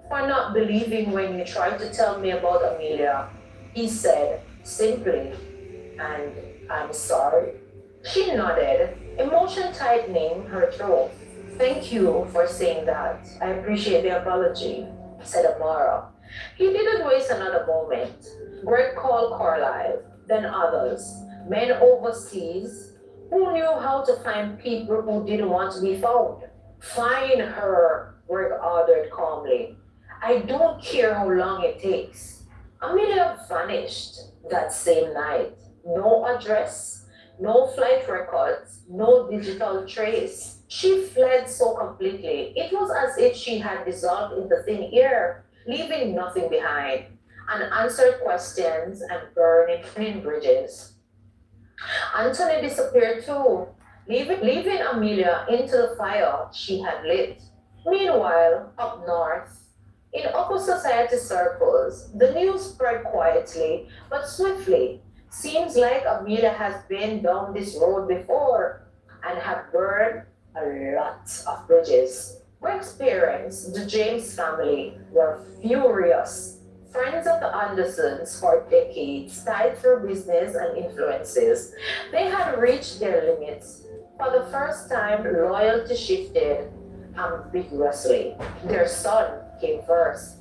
for not believing when you tried to tell me about Amelia. He said simply, and I'm sorry. She nodded, emotion tightening her throat. Thank you for saying that. I appreciate the apology, said Amara. He didn't waste another moment. Greg called Carlyle, then others, men overseas who knew how to find people who didn't want to be found. Find her, Greg ordered calmly. I don't care how long it takes. Amelia vanished that same night. No address, no flight records, no digital trace. She fled so completely. It was as if she had dissolved into thin air, leaving nothing behind. Unanswered questions and burning bridges. Anthony disappeared too, leaving Amelia into the fire she had lit. Meanwhile, up north, in upper society circles, the news spread quietly but swiftly. Seems like Amelia has been down this road before and have burned a lot of bridges. Greg's parents, the James family, were furious. Friends of the Andersons for decades, tied through business and influences, they had reached their limits. For the first time, loyalty shifted ambiguously. Their son came first.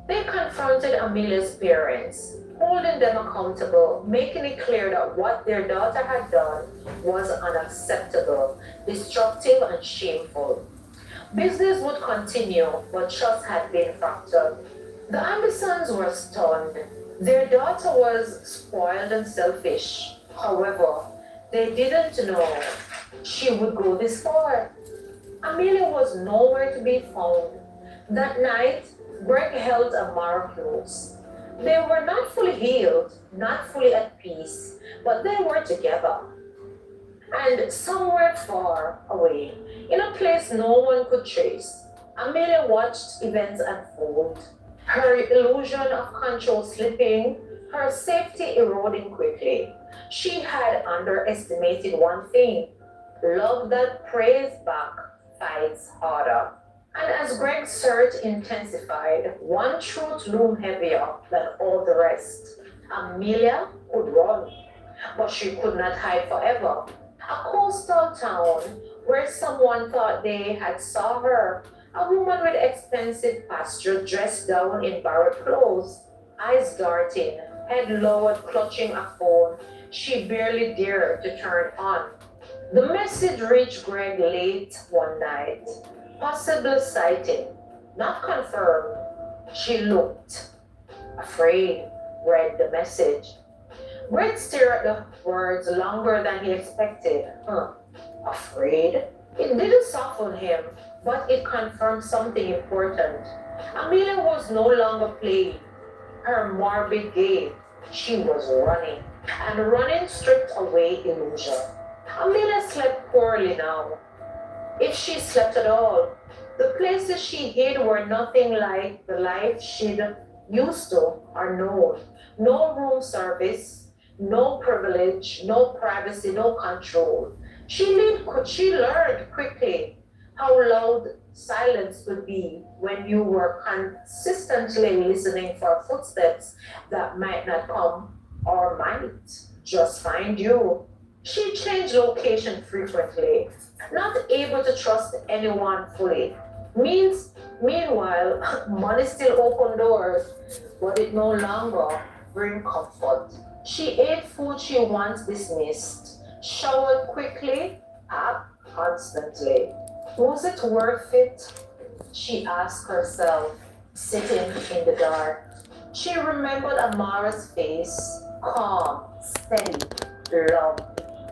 They confronted Amelia's parents, holding them accountable, making it clear that what their daughter had done was unacceptable, destructive, and shameful. Business would continue, but trust had been fractured. The Andersons were stunned. Their daughter was spoiled and selfish. However, they didn't know she would go this far. Amelia was nowhere to be found. That night, Greg held Amara close. They were not fully healed, not fully at peace, but they were together. And somewhere far away, in a place no one could trace, Amelia watched events unfold, her illusion of control slipping, her safety eroding quickly. She had underestimated one thing: love that prays back fights harder. And as Greg's search intensified, one truth loomed heavier than all the rest. Amelia could run, but she could not hide forever. A coastal town where someone thought they had saw her, a woman with expensive pasture dressed down in borrowed clothes, eyes darting, head lowered, clutching a phone she barely dared to turn on. The message reached Greg late one night. Possible sighting, not confirmed. She looked afraid, read the message. Greg stared at the words longer than he expected. Afraid? It didn't soften him, but it confirmed something important. Amelia was no longer playing her morbid game. She was running, and running stripped away illusion. Amelia slept poorly now, if she slept at all. The places she hid were nothing like the life she'd used to or known. No room service, no privilege, no privacy, no control. She learned quickly how loud silence could be when you were consistently listening for footsteps that might not come or might just find you. She changed location frequently, not able to trust anyone fully. Meanwhile, money still opened doors, but it no longer bring comfort. She ate food she once dismissed, showered quickly, ate constantly. Was it worth it? She asked herself, sitting in the dark. She remembered Amara's face, calm, steady, love.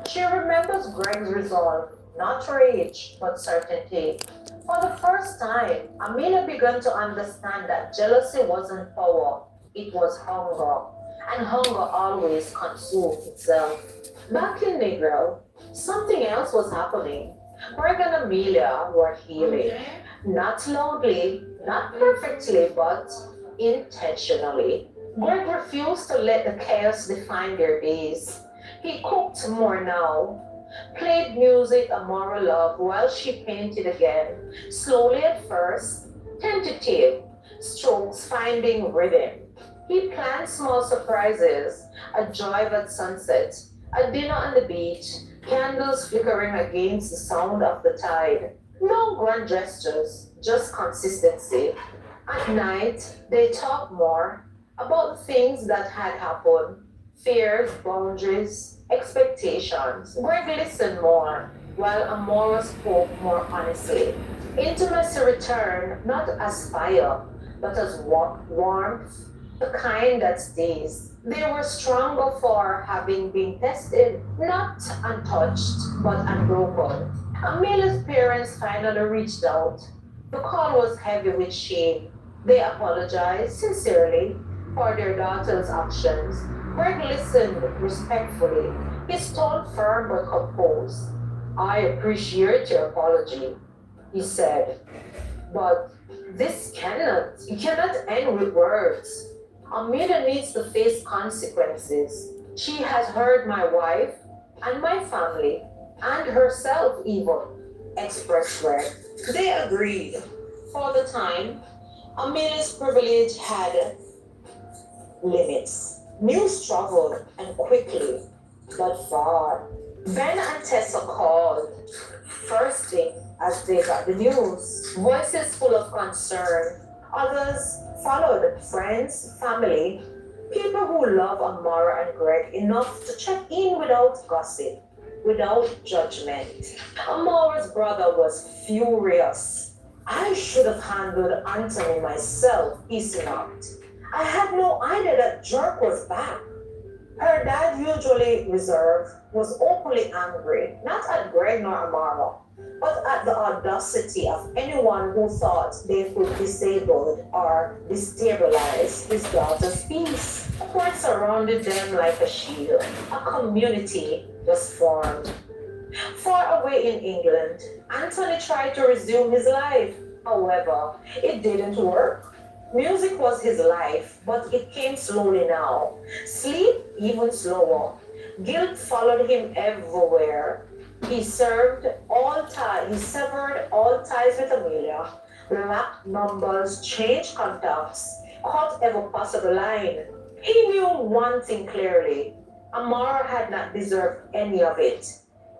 She remembers Greg's resolve, not rage, but certainty. For the first time, Amelia began to understand that jealousy wasn't power, it was hunger. And hunger always consumes itself. Back in Negro, something else was happening. Greg and Amelia were healing. Not loudly, not perfectly, but intentionally. Greg refused to let the chaos define their days. He cooked more now, played music Amara loved while she painted again, slowly at first, tentative, strokes finding rhythm. He planned small surprises, a drive at sunset, a dinner on the beach, candles flickering against the sound of the tide. No grand gestures, just consistency. At night, they talked more about things that had happened, fears, boundaries, expectations. Greg listened more, while Amora spoke more honestly. Intimacy returned not as fire, but as warmth, the kind that stays. They were stronger for having been tested, not untouched, but unbroken. Amelia's parents finally reached out. The call was heavy with shame. They apologized sincerely for their daughter's actions. Greg listened respectfully, his tone firm but composed. I appreciate your apology, he said, but you cannot end with words. Amida needs to face consequences. She has hurt my wife and my family and herself even express regret. They agreed. For the time, Amida's privilege had limits. News traveled and quickly, but far. Ben and Tessa called first thing as they got the news. Voices full of concern. Others followed friends, family, people who love Amara and Greg enough to check in without gossip, without judgment. Amara's brother was furious. I should have handled Anthony myself, he snapped. I had no idea that Jerk was back. Her dad, usually reserved, was openly angry, not at Greg nor Amara, but at the audacity of anyone who thought they could disable or destabilize his daughter's peace. The court surrounded them like a shield. A community was formed. Far away in England, Anthony tried to resume his life. However, it didn't work. Music was his life, but it came slowly now. Sleep, even slower. Guilt followed him everywhere. He severed all ties with Amelia, locked numbers, changed contacts, cut every possible line. He knew one thing clearly. Amara had not deserved any of it.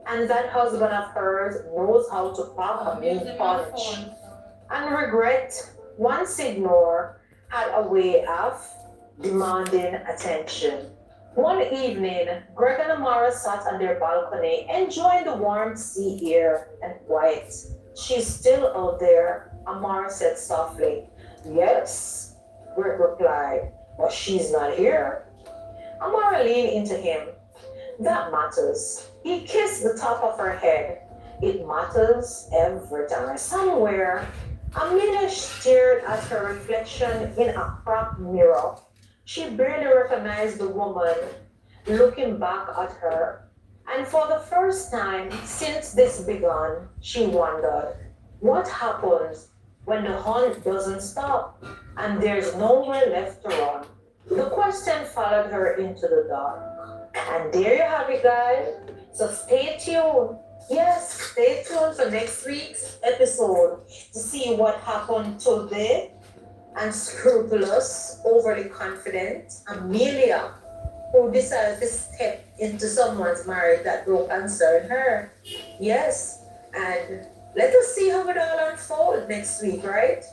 And that husband of hers knows how to pack a mean punch. And regret, once ignored, had a way of demanding attention. One evening, Greg and Amara sat on their balcony, enjoying the warm sea air and quiet. She's still out there, Amara said softly. Yes, Greg replied, but she's not here. Amara leaned into him. That matters. He kissed the top of her head. It matters every time. Somewhere, Amina stared at her reflection in a cracked mirror. She barely recognized the woman looking back at her. And for the first time since this began, she wondered, what happens when the hunt doesn't stop and there's nowhere left to run? The question followed her into the dark. And there you have it, guys. So stay tuned Yes, stay tuned for next week's episode to see what happened to the unscrupulous, overly confident Amelia, who decided to step into someone's marriage that don't concern her. Yes, and let us see how it all unfolds next week, right?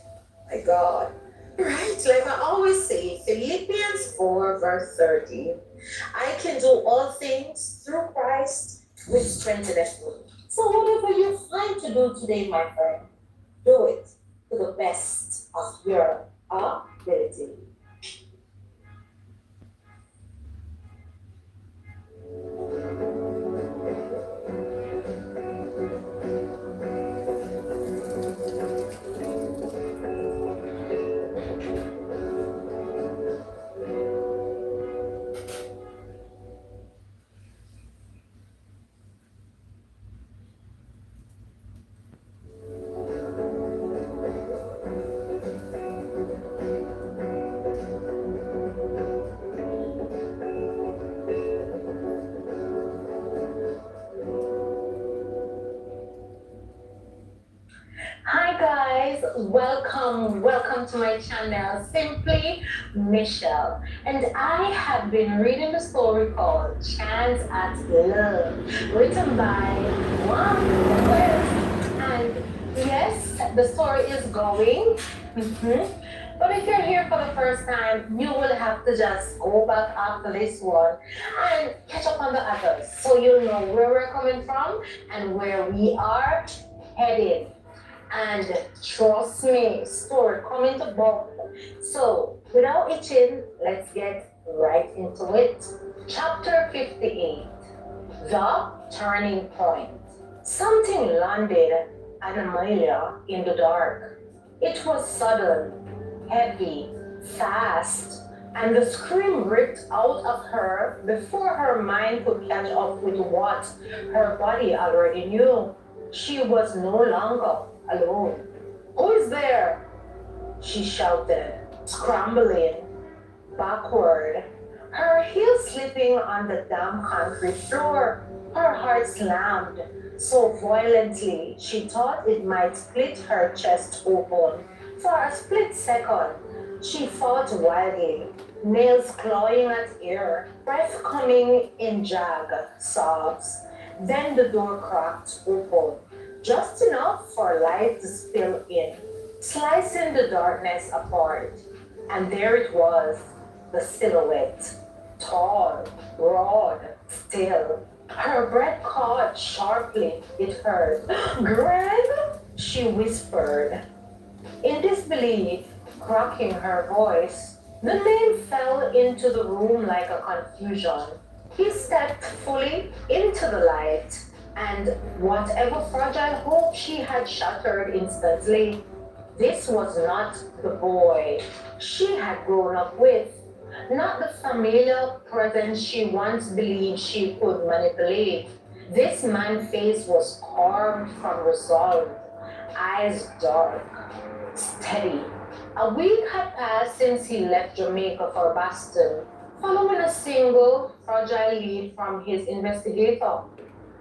My God. Right, like I always say, Philippians 4, verse 30. I can do all things through Christ, which strengtheneth me. So whatever you find to do today, my friend, do it to the best of your ability. Hi guys, welcome to my channel, Simply Michelle. And I have been reading the story called Chance at Love, written by one And yes, the story is going. But if you're here for the first time, you will have to just go back after this one and catch up on the others so you'll know where we're coming from and where we are headed. And trust me, story coming to both. So, without itching, let's get right into it. Chapter 58, The Turning Point. Something landed at Amelia in the dark. It was sudden, heavy, fast, and the scream ripped out of her before her mind could catch up with what her body already knew. She was no longer alone. Who is there? She shouted, scrambling backward, her heels slipping on the damp concrete floor. Her heart slammed so violently she thought it might split her chest open. For a split second, she fought wildly, nails clawing at air, breath coming in jagged sobs. Then the door cracked open, just enough for light to spill in, slicing the darkness apart. And there it was, the silhouette, tall, broad, still. Her breath caught sharply, it hurt. Greg, she whispered. In disbelief, cracking her voice, the name fell into the room like a confusion. He stepped fully into the light, and whatever fragile hope she had shattered instantly, this was not the boy she had grown up with, not the familiar presence she once believed she could manipulate. This man's face was carved from resolve, eyes dark, steady. A week had passed since he left Jamaica for Boston, following a single fragile lead from his investigator,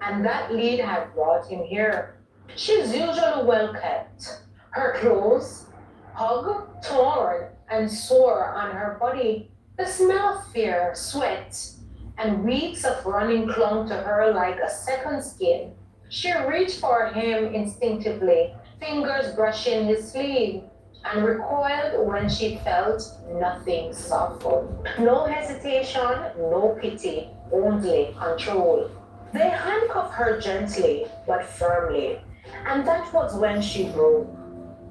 and that lead had brought him here. She's usually well kept. Her clothes, hug, torn, and sore on her body. The smell of fear, sweat, and weeks of running clung to her like a second skin. She reached for him instinctively, fingers brushing his sleeve, and recoiled when she felt nothing soften. No hesitation, no pity, only control. They handcuffed her gently but firmly, and that was when she broke.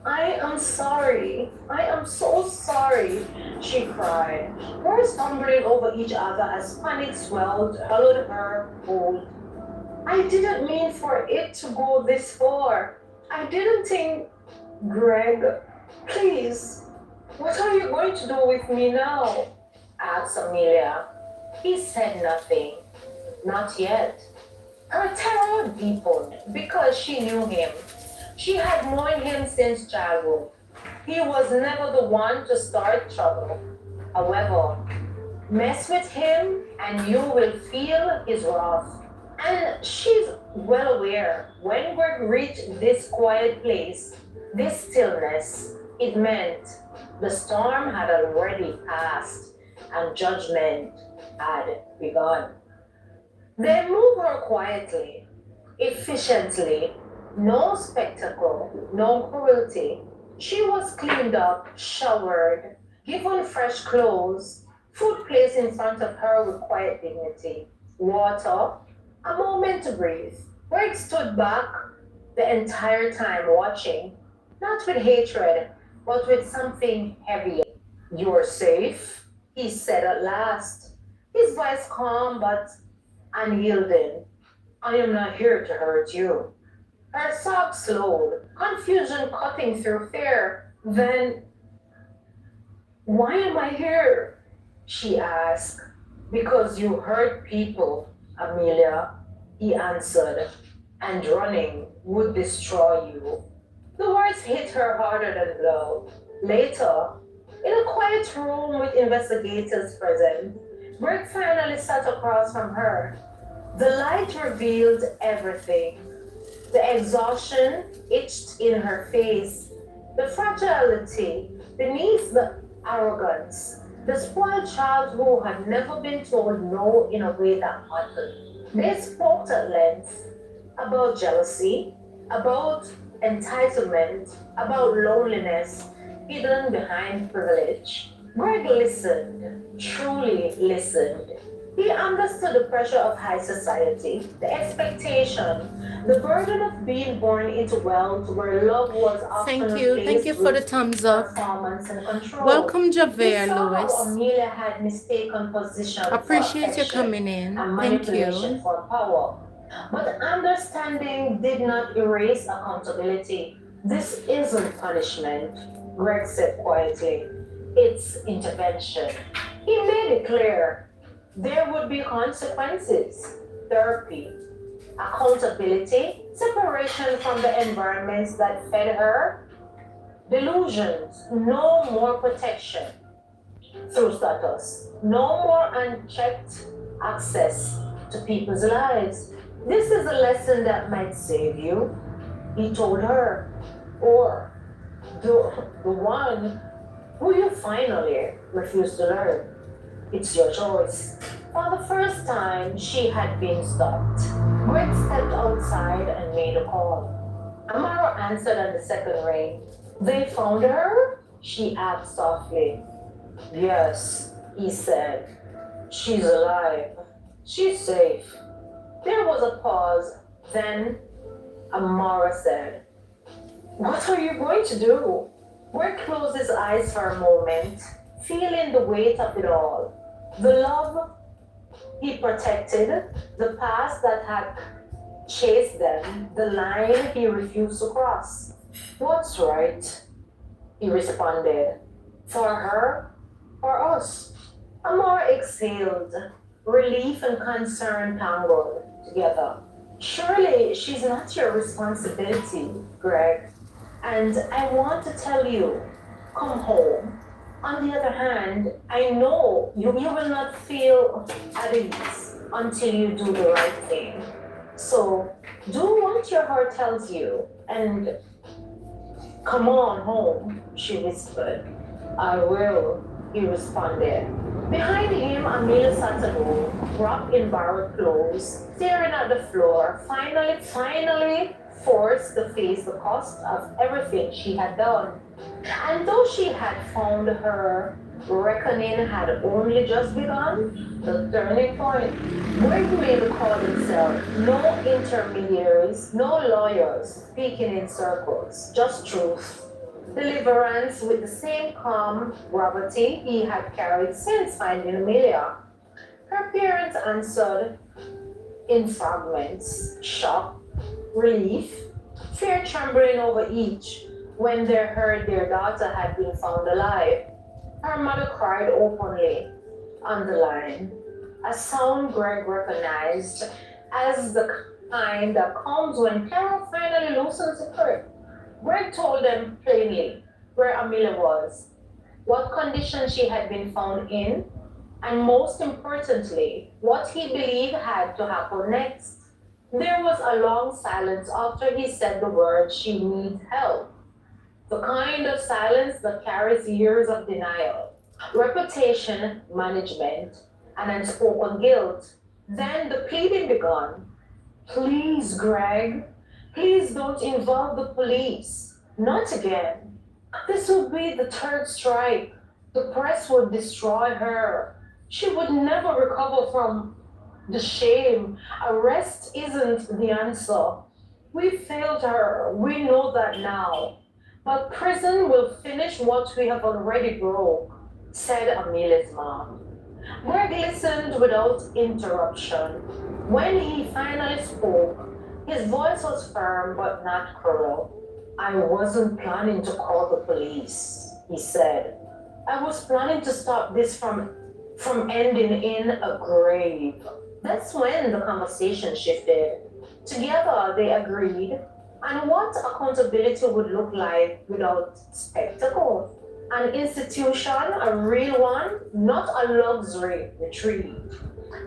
I am sorry. I am so sorry, she cried, her stumbling over each other as panic swallowed her whole. I didn't mean for it to go this far. I didn't think, Greg, please, what are you going to do with me now? Asked Amelia. He said nothing. Not yet. Her terror deepened because she knew him. She had known him since childhood. He was never the one to start trouble. However, mess with him and you will feel his wrath. And she's well aware when Greg reached this quiet place, this stillness, it meant the storm had already passed and judgment had begun. They moved her quietly, efficiently, no spectacle, no cruelty. She was cleaned up, showered, given fresh clothes, food placed in front of her with quiet dignity, water, a moment to breathe. Greg stood back the entire time watching, not with hatred, but with something heavier. You're safe, he said at last, his voice calm but unyielding. I am not here to hurt you. Her sobs slowed, confusion cutting through fear. Then, why am I here? She asked. Because you hurt people, Amelia, he answered, and running would destroy you. The words hit her harder than blow. Later, in a quiet room with investigators present, Greg finally sat across from her. The light revealed everything. The exhaustion itched in her face, the fragility beneath the arrogance, the spoiled child who had never been told no in a way that mattered. They spoke at length about jealousy, about entitlement, about loneliness hidden behind privilege. Greg listened, truly listened. He understood the pressure of high society, the expectation, the burden of being born into wealth where love was often
Thank you. Thank you
replaced
for the
with
thumbs up.
performance and control.
Welcome,
He
Javier
saw how
Lewis.
Amelia had mistaken position for
Appreciate you
affection
coming in.
and
Thank
manipulation
you.
for power. But understanding did not erase accountability. This isn't punishment, Greg said quietly. It's intervention. He made it clear there would be consequences, therapy, accountability, separation from the environments that fed her, delusions, no more protection through status, no more unchecked access to people's lives. This is a lesson that might save you, he told her, or the one who you finally refuse to learn. It's your choice. For the first time, she had been stopped. Greg stepped outside and made a call. Amara answered on the second ring. They found her? She asked softly. Yes, he said. She's alive. She's safe. There was a pause. Then Amara said, what are you going to do? Greg closed his eyes for a moment, feeling the weight of it all. The love he protected, the past that had chased them, the line he refused to cross. What's right? He responded. For her, for us. Amar exhaled, relief and concern tangled together. Surely she's not your responsibility, Greg. And I want to tell you, come home. On the other hand, I know you will not feel at ease until you do the right thing. So do what your heart tells you and come on home, she whispered. I will, he responded. Behind him, Amelia sat alone, wrapped in borrowed clothes, staring at the floor, finally forced to face the cost of everything she had done. And though she had found her reckoning had only just begun, the turning point, Greg made the call himself. No intermediaries, no lawyers speaking in circles, just truth. Deliverance with the same calm gravity he had carried since finding Amelia. Her parents answered in fragments, shock, relief, fear trembling over each when they heard their daughter had been found alive. Her mother cried openly on the line, a sound Greg recognized as the kind that comes when terror finally loosens a grip. Greg told them plainly where Amelia was, what condition she had been found in, and most importantly, what he believed had to happen next. There was a long silence after he said the word she needs help. The kind of silence that carries years of denial, reputation management, and unspoken guilt. Then the pleading began. Please, Greg, please don't involve the police. Not again. This would be the third strike. The press would destroy her. She would never recover from the shame. Arrest isn't the answer. We failed her. We know that now. But prison will finish what we have already broke, said Amelia's mom. Greg listened without interruption. When he finally spoke, his voice was firm but not cruel. I wasn't planning to call the police, he said. I was planning to stop this from ending in a grave. That's when the conversation shifted. Together, they agreed on what accountability would look like without spectacle. An institution, a real one, not a luxury retreat,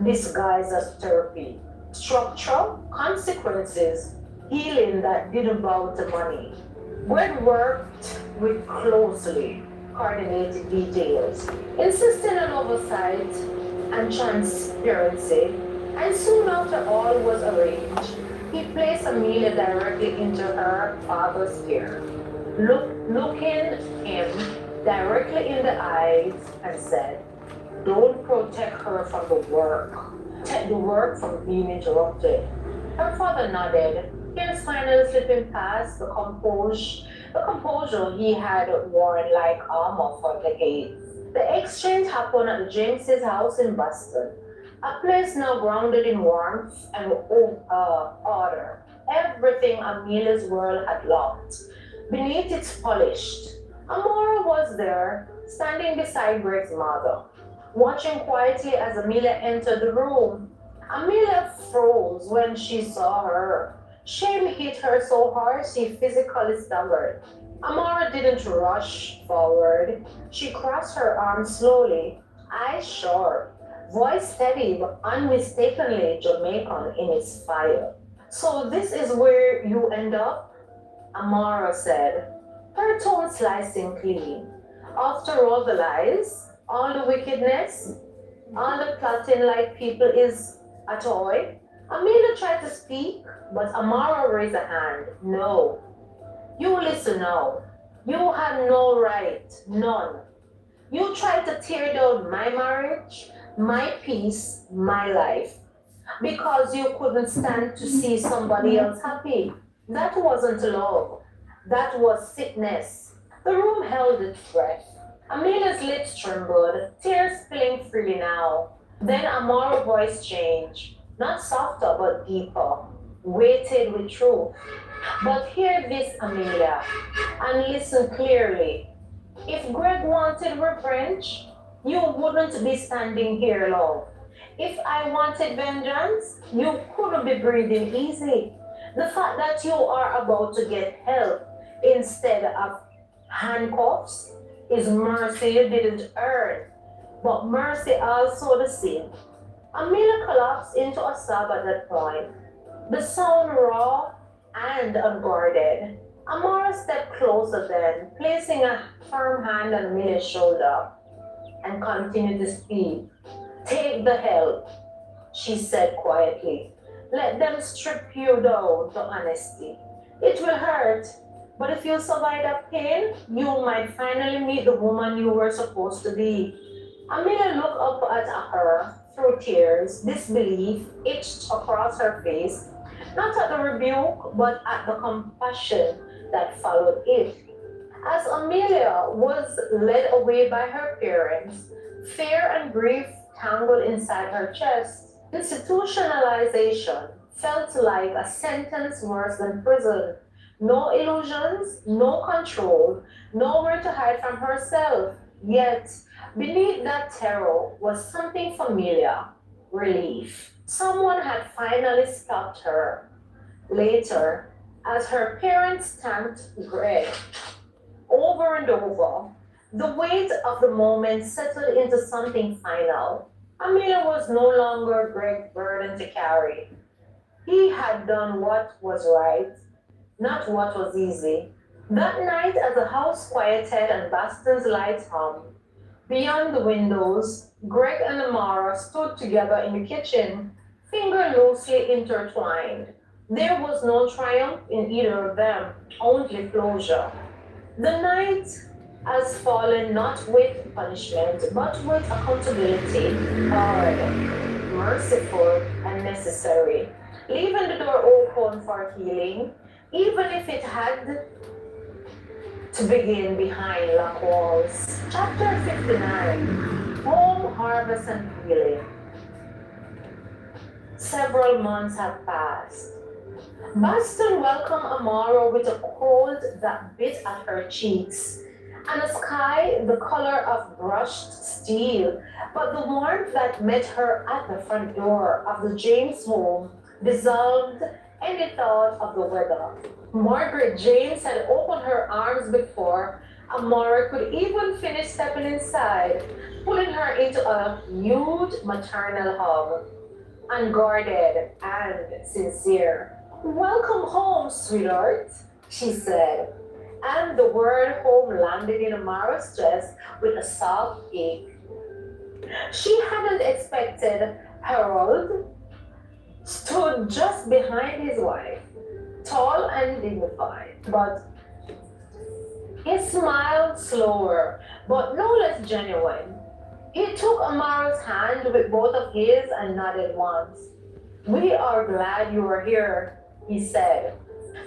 disguised as therapy. Structure, consequences, healing that didn't bow to money. Greg worked with closely coordinated details, insisting on oversight and transparency, and soon after all was arranged, he placed Amelia directly into her father's care, looking him directly in the eyes and said, don't protect her from the work. Protect the work from being interrupted. Her father nodded, tears finally slipping past the composure he had worn like armor for decades. The exchange happened at the James's house in Boston, a place now grounded in warmth and order. Everything Amelia's world had lost. Beneath its polished, Amora was there, standing beside Greg's mother, watching quietly as Amelia entered the room. Amelia froze when she saw her. Shame hit her so hard she physically staggered. Amara didn't rush forward. She crossed her arms slowly, eyes sharp, voice steady but unmistakably Jamaican in its fire. So this is where you end up? Amara said, her tone slicing clean. After all the lies, all the wickedness, all the plotting like people is a toy. Amelia tried to speak, but Amara raised a hand. No. You listen now. You have no right, none. You tried to tear down my marriage, my peace, my life, because you couldn't stand to see somebody else happy. That wasn't love. That was sickness. The room held its breath. Amelia's lips trembled, tears spilling freely now. Then Amara's voice changed, not softer but deeper, weighted with truth. But hear this, Amelia, and listen clearly. If Greg wanted revenge, you wouldn't be standing here, love. If I wanted vengeance, you couldn't be breathing easy. The fact that you are about to get help instead of handcuffs is mercy you didn't earn, but mercy also the sin. Amelia collapsed into a sob at that point, the sound raw and unguarded. Amara stepped closer then, placing a firm hand on Amelia's shoulder, and continued to speak. Take the help, she said quietly. Let them strip you down to honesty. It will hurt, but if you survive that pain, you might finally meet the woman you were supposed to be. Amelia looked up at her through tears, disbelief itched across her face, not at the rebuke, but at the compassion that followed it. As Amelia was led away by her parents, fear and grief tangled inside her chest. Institutionalization felt like a sentence worse than prison. No illusions, no control, nowhere to hide from herself. Yet, beneath that terror was something familiar relief. Someone had finally stopped her. Later, as her parents thanked Greg over and over, the weight of the moment settled into something final. Amelia was no longer Greg's burden to carry. He had done what was right, not what was easy. That night, as the house quieted and Baston's lights hummed, beyond the windows, Greg and Amara stood together in the kitchen, fingers loosely intertwined. There was no triumph in either of them, only closure. The night has fallen not with punishment, but with accountability, hard, merciful, and necessary, leaving the door open for healing, even if it had to begin behind locked walls. Chapter 59, Home, Harvest, and Healing. Several months have passed. Boston welcomed Amara with a cold that bit at her cheeks, and a sky the color of brushed steel. But the warmth that met her at the front door of the James home dissolved any thought of the weather. Margaret James had opened her arms before Amara could even finish stepping inside, pulling her into a huge maternal hug, unguarded and sincere. Welcome home, sweetheart, she said, and the word home landed in Amara's chest with a soft ache. She hadn't expected Harold stood just behind his wife, tall and dignified, but he smiled slower, but no less genuine. He took Amara's hand with both of his and nodded once. We are glad you are here, he said.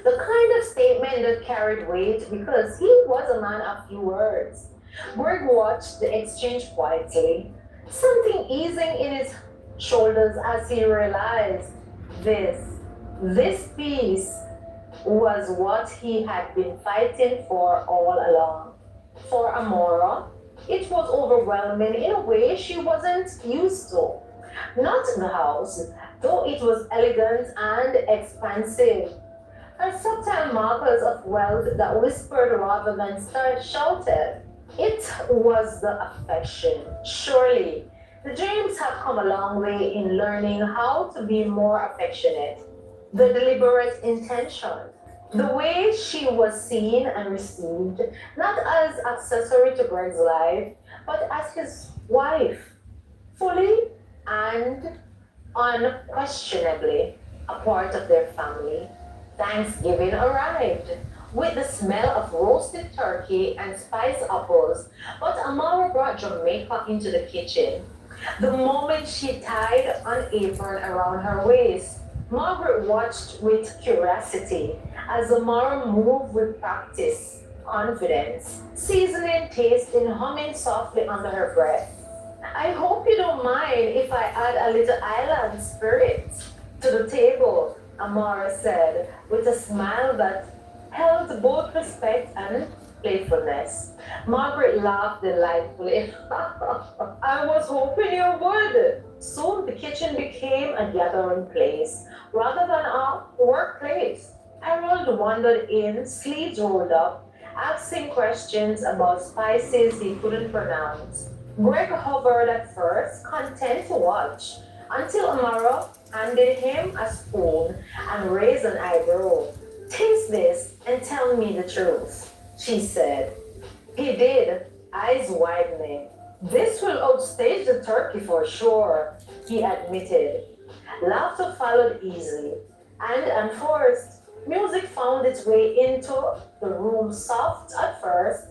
The kind of statement that carried weight because he was a man of few words. Greg watched the exchange quietly, something easing in his shoulders as he realized this, this peace was what he had been fighting for all along. For Amora, it was overwhelming in a way she wasn't used to. Not the house, though it was elegant and expansive. Her subtle markers of wealth that whispered rather than shouted. It was the affection. Surely, the James have come a long way in learning how to be more affectionate. The deliberate intention, the way she was seen and received, not as accessory to Greg's life, but as his wife, fully and unquestionably a part of their family. Thanksgiving arrived with the smell of roasted turkey and spiced apples, but Amara brought Jamaica into the kitchen. The moment she tied an apron around her waist, Margaret watched with curiosity as Amara moved with practice, confidence, seasoning, tasting, humming softly under her breath. I hope you don't mind if I add a little island spirit to the table, Amara said, with a smile that held both respect and playfulness. Margaret laughed delightfully. I was hoping you would. Soon the kitchen became a gathering place rather than a workplace. Harold wandered in, sleeves rolled up, asking questions about spices he couldn't pronounce. Greg hovered at first, content to watch, until Amara handed him a spoon and raised an eyebrow. Taste this and tell me the truth, she said. He did, eyes widening. This will outstage the turkey for sure, he admitted. Laughter followed easily, and unforced, music found its way into the room, soft at first,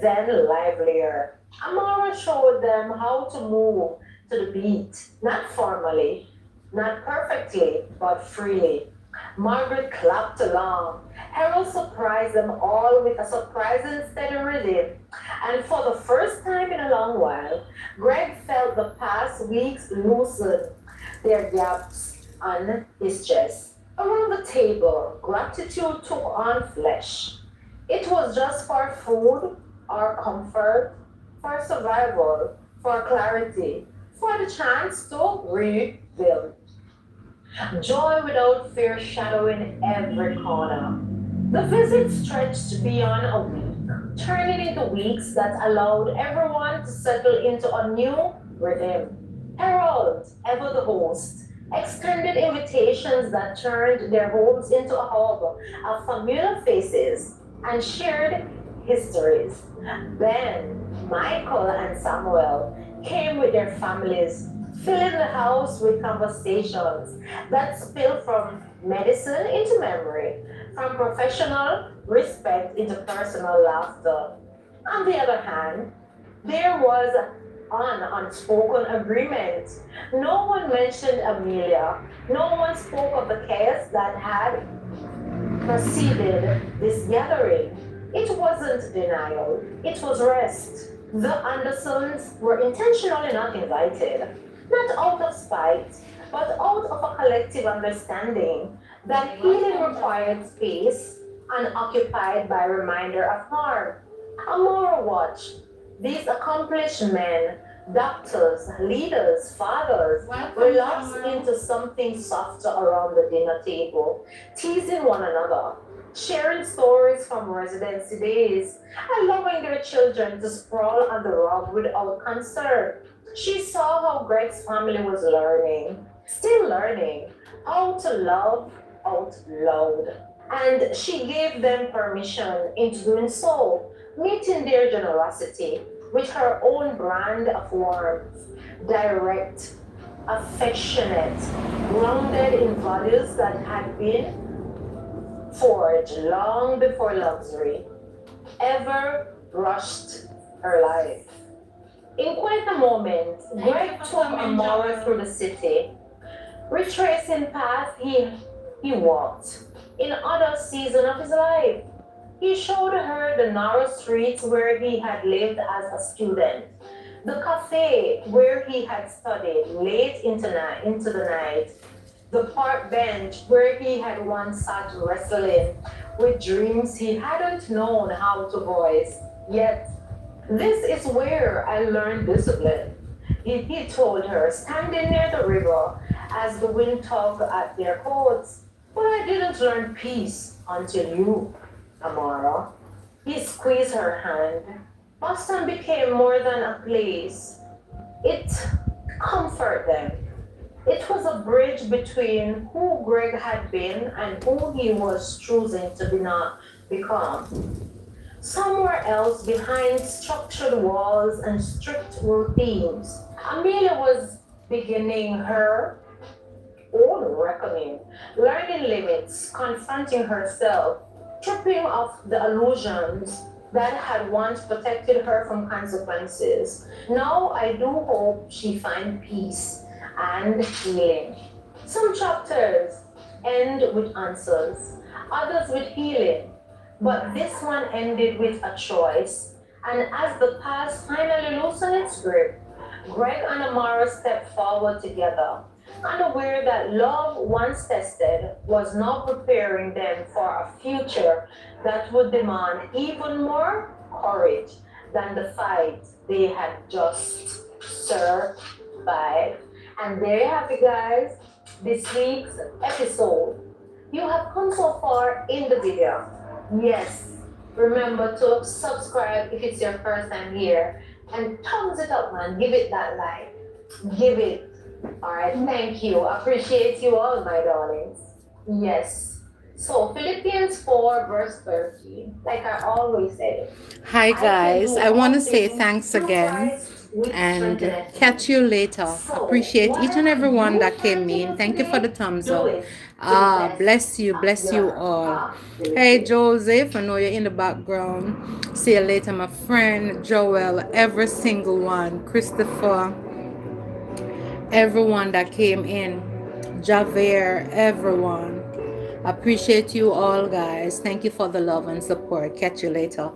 then livelier. Amara showed them how to move to the beat, not formally, not perfectly, but freely. Margaret clapped along. Harold surprised them all with a surprising steady rhythm. And for the first time in a long while, Greg felt the past weeks loosen their gaps on his chest. Around the table, gratitude took on flesh. It was just for food, or comfort, for survival, for clarity, for the chance to rebuild. Joy without fear shadowing every corner. The visit stretched beyond a week, turning into weeks that allowed everyone to settle into a new rhythm. Harold, ever the host, extended invitations that turned their homes into a hub of familiar faces and shared histories. Ben, Michael, and Samuel came with their families, filling the house with conversations that spilled from medicine into memory, from professional respect into personal laughter. On the other hand, there was an unspoken agreement. No one mentioned Amelia. No one spoke of the chaos that had preceded this gathering. It wasn't denial, it was rest. The Andersons were intentionally not invited, not out of spite, but out of a collective understanding that healing required space unoccupied by reminder of harm. Amora watched these accomplished men, doctors, leaders, fathers, relapse into something softer around the dinner table, teasing one another, sharing stories from residency days, allowing their children to sprawl on the rug without concern. She saw how Greg's family was learning, still learning, how to love out loud. And she gave them permission into doing so, meeting their generosity with her own brand of warmth, direct, affectionate, grounded in values that had been forged long before luxury ever brushed her life. In quite a moment, Greg took Amora through the city, retracing path he walked in other season of his life. He showed her the narrow streets where he had lived as a student, the cafe where he had studied late into the night, the park bench where he had once sat wrestling with dreams he hadn't known how to voice. Yet, this is where I learned discipline. He told her, standing near the river as the wind tugged at their coats. But I didn't learn peace until you, Amara. He squeezed her hand. Boston became more than a place. It comforted them. It was a bridge between who Greg had been and who he was choosing to be not become. Somewhere else, behind structured walls and strict routines, Amelia was beginning her own reckoning, learning limits, confronting herself, stripping off the illusions that had once protected her from consequences. Now I do hope she find peace and healing. Some chapters end with answers, others with healing, but this one ended with a choice. And as the past finally loosened its grip, Greg and Amara stepped forward together, unaware that love, once tested, was now preparing them for a future that would demand even more courage than the fight they had just survived. And there you have it, guys. This week's episode. You have come so far in the video. Yes, remember to subscribe if it's your first time here. And thumbs it up, man. Give it that like. Give it. Alright, thank you. Appreciate you all, my darlings. Yes. So, Philippians 4, verse 13. Like I always say,
Hi,
I can
guys.
do
I want
all
to say
things
thanks
through
again
Christ which
and
strengtheneth
catch
me.
you later.
So,
Appreciate each and every
whatever
one
you
that
can
came in.
do
Thank you for the
today,
thumbs
do
up.
it to the best
Bless
of
you
your
all. Hey,
ability.
Joseph, I know you're in the background. See you later, my friend. Joel, every single one. Christopher, everyone that came in. Javier, everyone. Appreciate you all, guys. Thank you for the love and support. Catch you later.